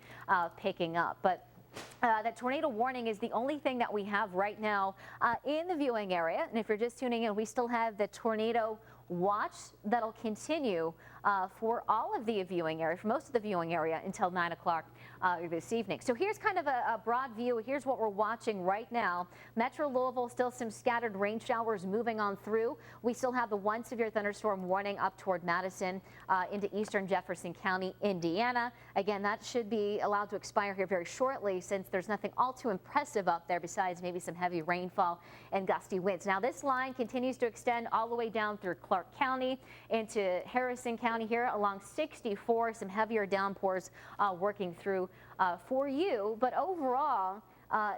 picking up. But that tornado warning is the only thing that we have right now in the viewing area. And if you're just tuning in, we still have the tornado watch that'll continue for all of the viewing area, for most of the viewing area until 9 o'clock this evening. So here's kind of a broad view. Here's what we're watching right now. Metro Louisville, still some scattered rain showers moving on through. We still have the one severe thunderstorm warning up toward Madison into eastern Jefferson County, Indiana. Again, that should be allowed to expire here very shortly since there's nothing all too impressive up there besides maybe some heavy rainfall and gusty winds. Now this line continues to extend all the way down through Clark County into Harrison County here along 64, some heavier downpours working through for you. But overall,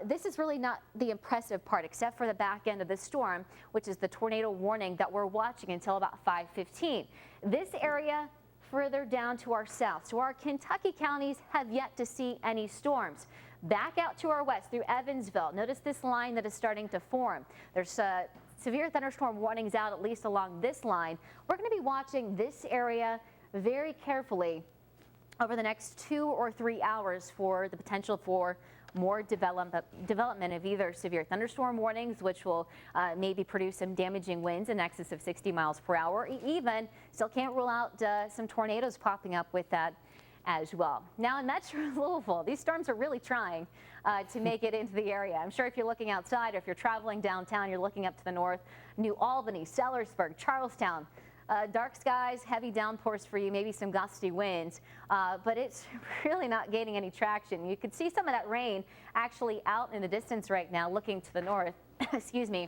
this is really not the impressive part, except for the back end of the storm, which is the tornado warning that we're watching until about 5:15. This area further down to our south, so our Kentucky counties have yet to see any storms. Back out to our west through Evansville, notice this line that is starting to form. There's severe thunderstorm warnings out, at least along this line. We're going to be watching this area very carefully over the next 2 or 3 hours for the potential for more development of either severe thunderstorm warnings, which will maybe produce some damaging winds in excess of 60 miles per hour. Even still can't rule out some tornadoes popping up with that as well. Now in Metro Louisville, these storms are really trying to make it into the area. I'm sure if you're looking outside or if you're traveling downtown, you're looking up to the north, New Albany, Sellersburg, Charlestown. Dark skies, heavy downpours for you, maybe some gusty winds, but it's really not gaining any traction. You could see some of that rain actually out in the distance right now, looking to the north. Excuse me.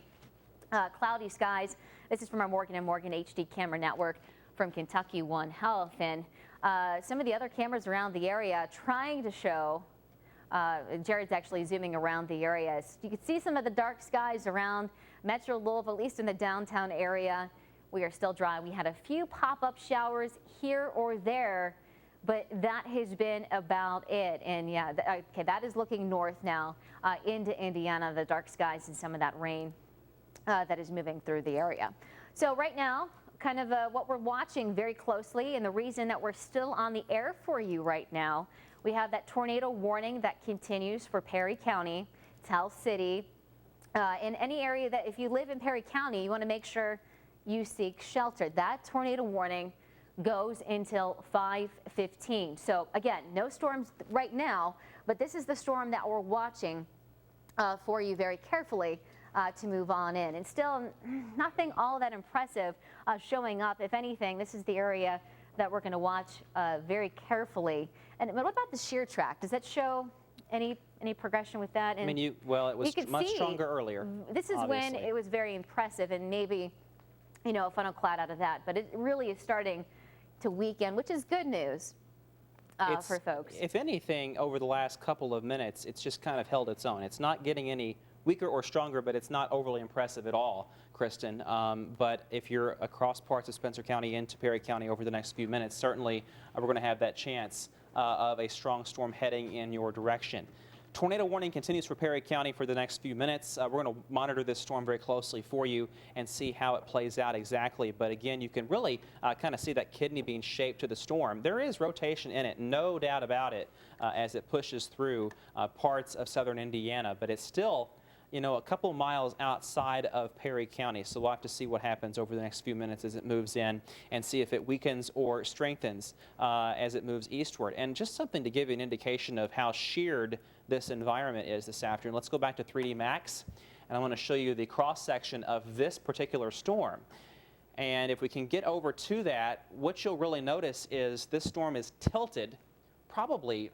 Cloudy skies. This is from our Morgan & Morgan HD camera network from Kentucky One Health. And some of the other cameras around the area trying to show, Jared's actually zooming around the area. You can see some of the dark skies around Metro Louisville, at least in the downtown area. We are still dry. We had a few pop-up showers here or there, but that has been about it. And yeah, okay, that is looking north now into Indiana, the dark skies and some of that rain that is moving through the area. So right now, kind of what we're watching very closely, and the reason that we're still on the air for you right now, we have that tornado warning that continues for Perry County, Tell City, in any area that if you live in Perry County, you want to make sure you seek shelter. That tornado warning goes until 5:15. So again, no storms right now, but this is the storm that we're watching for you very carefully to move on in. And still nothing all that impressive showing up. If anything, this is the area that we're going to watch very carefully. And what about the shear track? Does that show any progression with that? And I mean, well, it was much stronger earlier. This is obviously when it was very impressive, and maybe, you know, a funnel cloud out of that, but it really is starting to weaken, which is good news for folks. If anything, over the last couple of minutes, it's just kind of held its own. It's not getting any weaker or stronger, but it's not overly impressive at all, Kristen. But if you're across parts of Spencer County into Perry County over the next few minutes, certainly we're going to have that chance of a strong storm heading in your direction. Tornado warning continues for Perry County for the next few minutes. We're going to monitor this storm very closely for you and see how it plays out exactly. But again, you can really kind of see that kidney being shaped to the storm. There is rotation in it, no doubt about it, as it pushes through parts of southern Indiana. But it's still, you know, a couple miles outside of Perry County. So we'll have to see what happens over the next few minutes as it moves in and see if it weakens or strengthens as it moves eastward. And just something to give you an indication of how sheared this environment is this afternoon. Let's go back to 3D Max, and I want to show you the cross section of this particular storm. And if we can get over to that, what you'll really notice is this storm is tilted probably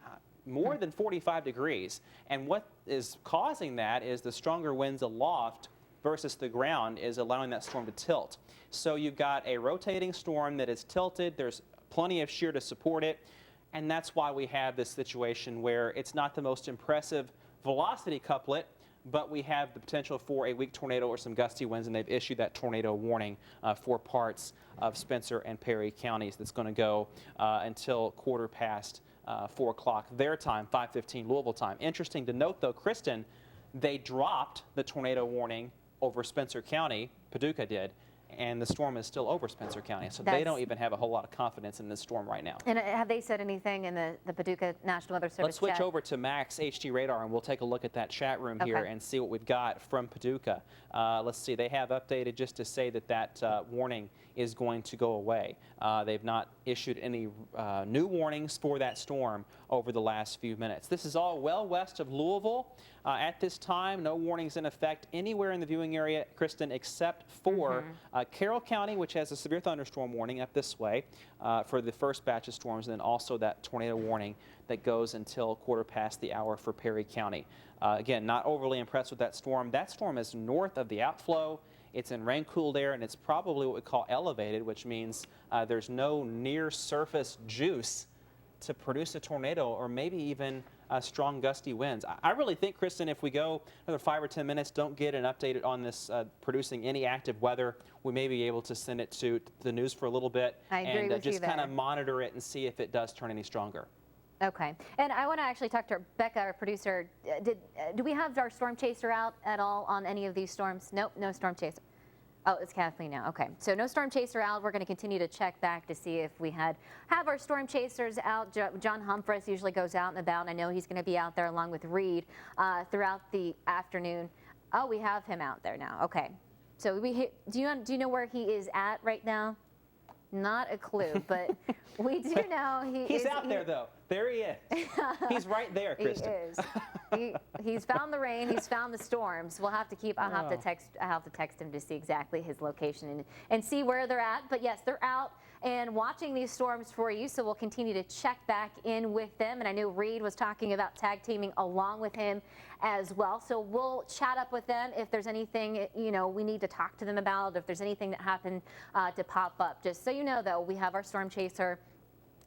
more than 45 degrees. And what is causing that is the stronger winds aloft versus the ground is allowing that storm to tilt. So you've got a rotating storm that is tilted. There's plenty of shear to support it. And that's why we have this situation where it's not the most impressive velocity couplet, but we have the potential for a weak tornado or some gusty winds, and they've issued that tornado warning for parts of Spencer and Perry counties. That's going to go until 4 o'clock their time, 5:15 Louisville time. Interesting to note, though, Kristen, they dropped the tornado warning over Spencer County, Paducah did, and the storm is still over Spencer County. So they don't even have a whole lot of confidence in this storm right now. And have they said anything in the Paducah National Weather Service Let's switch chat? over to Max HD Radar, and we'll take a look at that chat room here and see what we've got from Paducah. Let's see. They have updated just to say that that warning is going to go away. They've not issued any new warnings for that storm over the last few minutes. This is all well west of Louisville. At this time, no warnings in effect anywhere in the viewing area, Kristen, except for Carroll County, which has a severe thunderstorm warning up this way for the first batch of storms, and then also that tornado warning that goes until 1/4 the hour for Perry County. Again, not overly impressed with that storm. That storm is north of the outflow. It's in rain-cooled air, and it's probably what we call elevated, which means there's no near-surface juice to produce a tornado or maybe even strong gusty winds. I really think, Kristen, if we go another 5 or 10 minutes, don't get an update on this producing any active weather, we may be able to send it to the news for a little bit and just kind of monitor it and see if it does turn any stronger. Okay, and I want to actually talk to Becca, our producer. Do we have our storm chaser out at all on any of these storms? Nope, no storm chaser. Oh, it's Kathleen now. Okay, so no storm chaser out. We're going to continue to check back to see if we have our storm chasers out. John Humphreys usually goes out and about. I know he's going to be out there along with Reed throughout the afternoon. Oh, we have him out there now. Okay, so do you know where he is at right now? Not a clue, but we do know he's out there though. There he is. He's right there, Kristen. He is. He's found the rain. He's found the storms. We'll have to keep. I'll have to text him to see exactly his location and see where they're at. But yes, they're out and watching these storms for you. So we'll continue to check back in with them. And I know Reed was talking about tag teaming along with him as well. So we'll chat up with them if there's anything we need to talk to them about. If there's anything that happened to pop up. Just so you know, though, we have our storm chaser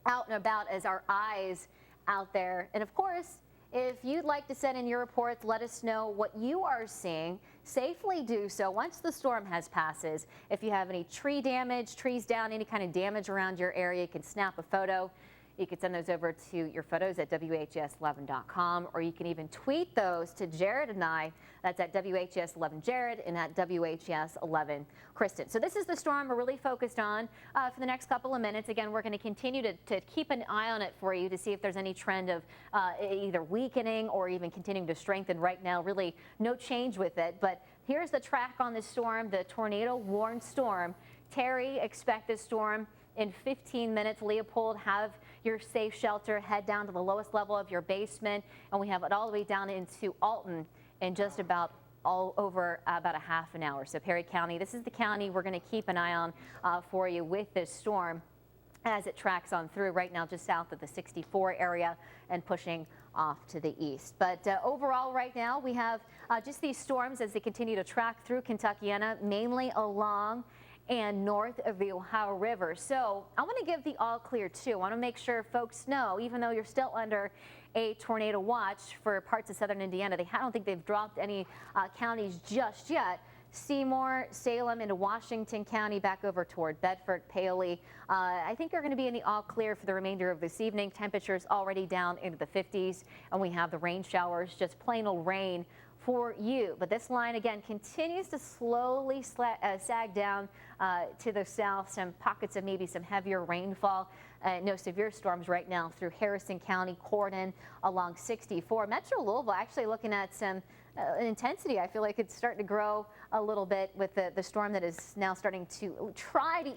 out and about as our eyes out there. And of course, if you'd like to send in your reports, let us know what you are seeing. Safely do so once the storm has passes. If you have any tree damage, trees down, any kind of damage around your area, you can snap a photo. You can send those over to your photos at whas11.com, or you can even tweet those to Jared and I. That's at WHS11Jared and at WHS11Kristen. So this is the storm we're really focused on for the next couple of minutes. Again, we're going to continue to keep an eye on it for you to see if there's any trend of either weakening or even continuing to strengthen. Right now, really no change with it. But here's the track on this storm, the tornado warned storm. Terry, expect this storm in 15 minutes. Leopold, have your safe shelter. Head down to the lowest level of your basement. And we have it all the way down into Alton in just about over about a half an hour. So Perry County, this is the county we're going to keep an eye on for you with this storm as it tracks on through right now just south of the 64 area and pushing off to the east. But overall right now we have just these storms as they continue to track through Kentuckiana, mainly along and north of the Ohio River. So I want to give the all clear too. I want to make sure folks know, even though you're still under a tornado watch for parts of southern Indiana, I don't think they've dropped any counties just yet. Seymour, Salem into Washington County, back over toward Bedford, Paoli. I think you're going to be in the all clear for the remainder of this evening. Temperatures already down into the 50s, and we have the rain showers, just plain old rain for you. But this line again continues to slowly sag down to the south. Some pockets of maybe some heavier rainfall. No severe storms right now through Harrison County, Corden along 64. Metro Louisville actually looking at some intensity. I feel like it's starting to grow a little bit with the storm that is now starting to try to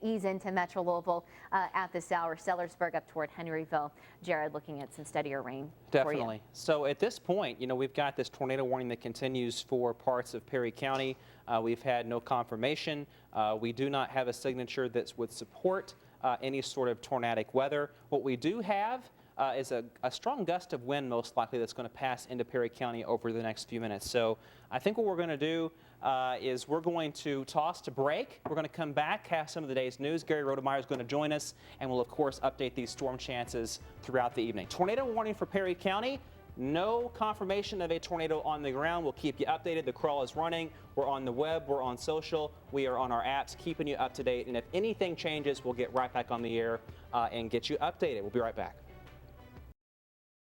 ease into Metro Louisville at this hour. Sellersburg up toward Henryville. Jared, looking at some steadier rain. Definitely. So at this point, we've got this tornado warning that continues for parts of Perry County. We've had no confirmation. We do not have a signature that would support any sort of tornadic weather. What we do have is a strong gust of wind, most likely, that's going to pass into Perry County over the next few minutes. So I think what we're going to do is we're going to toss to break. We're going to come back, have some of the day's news. Gary Rodemeyer is going to join us, and we'll, of course, update these storm chances throughout the evening. Tornado warning for Perry County. No confirmation of a tornado on the ground. We'll keep you updated. The crawl is running. We're on the web. We're on social. We are on our apps, keeping you up to date. And if anything changes, we'll get right back on the air and get you updated. We'll be right back.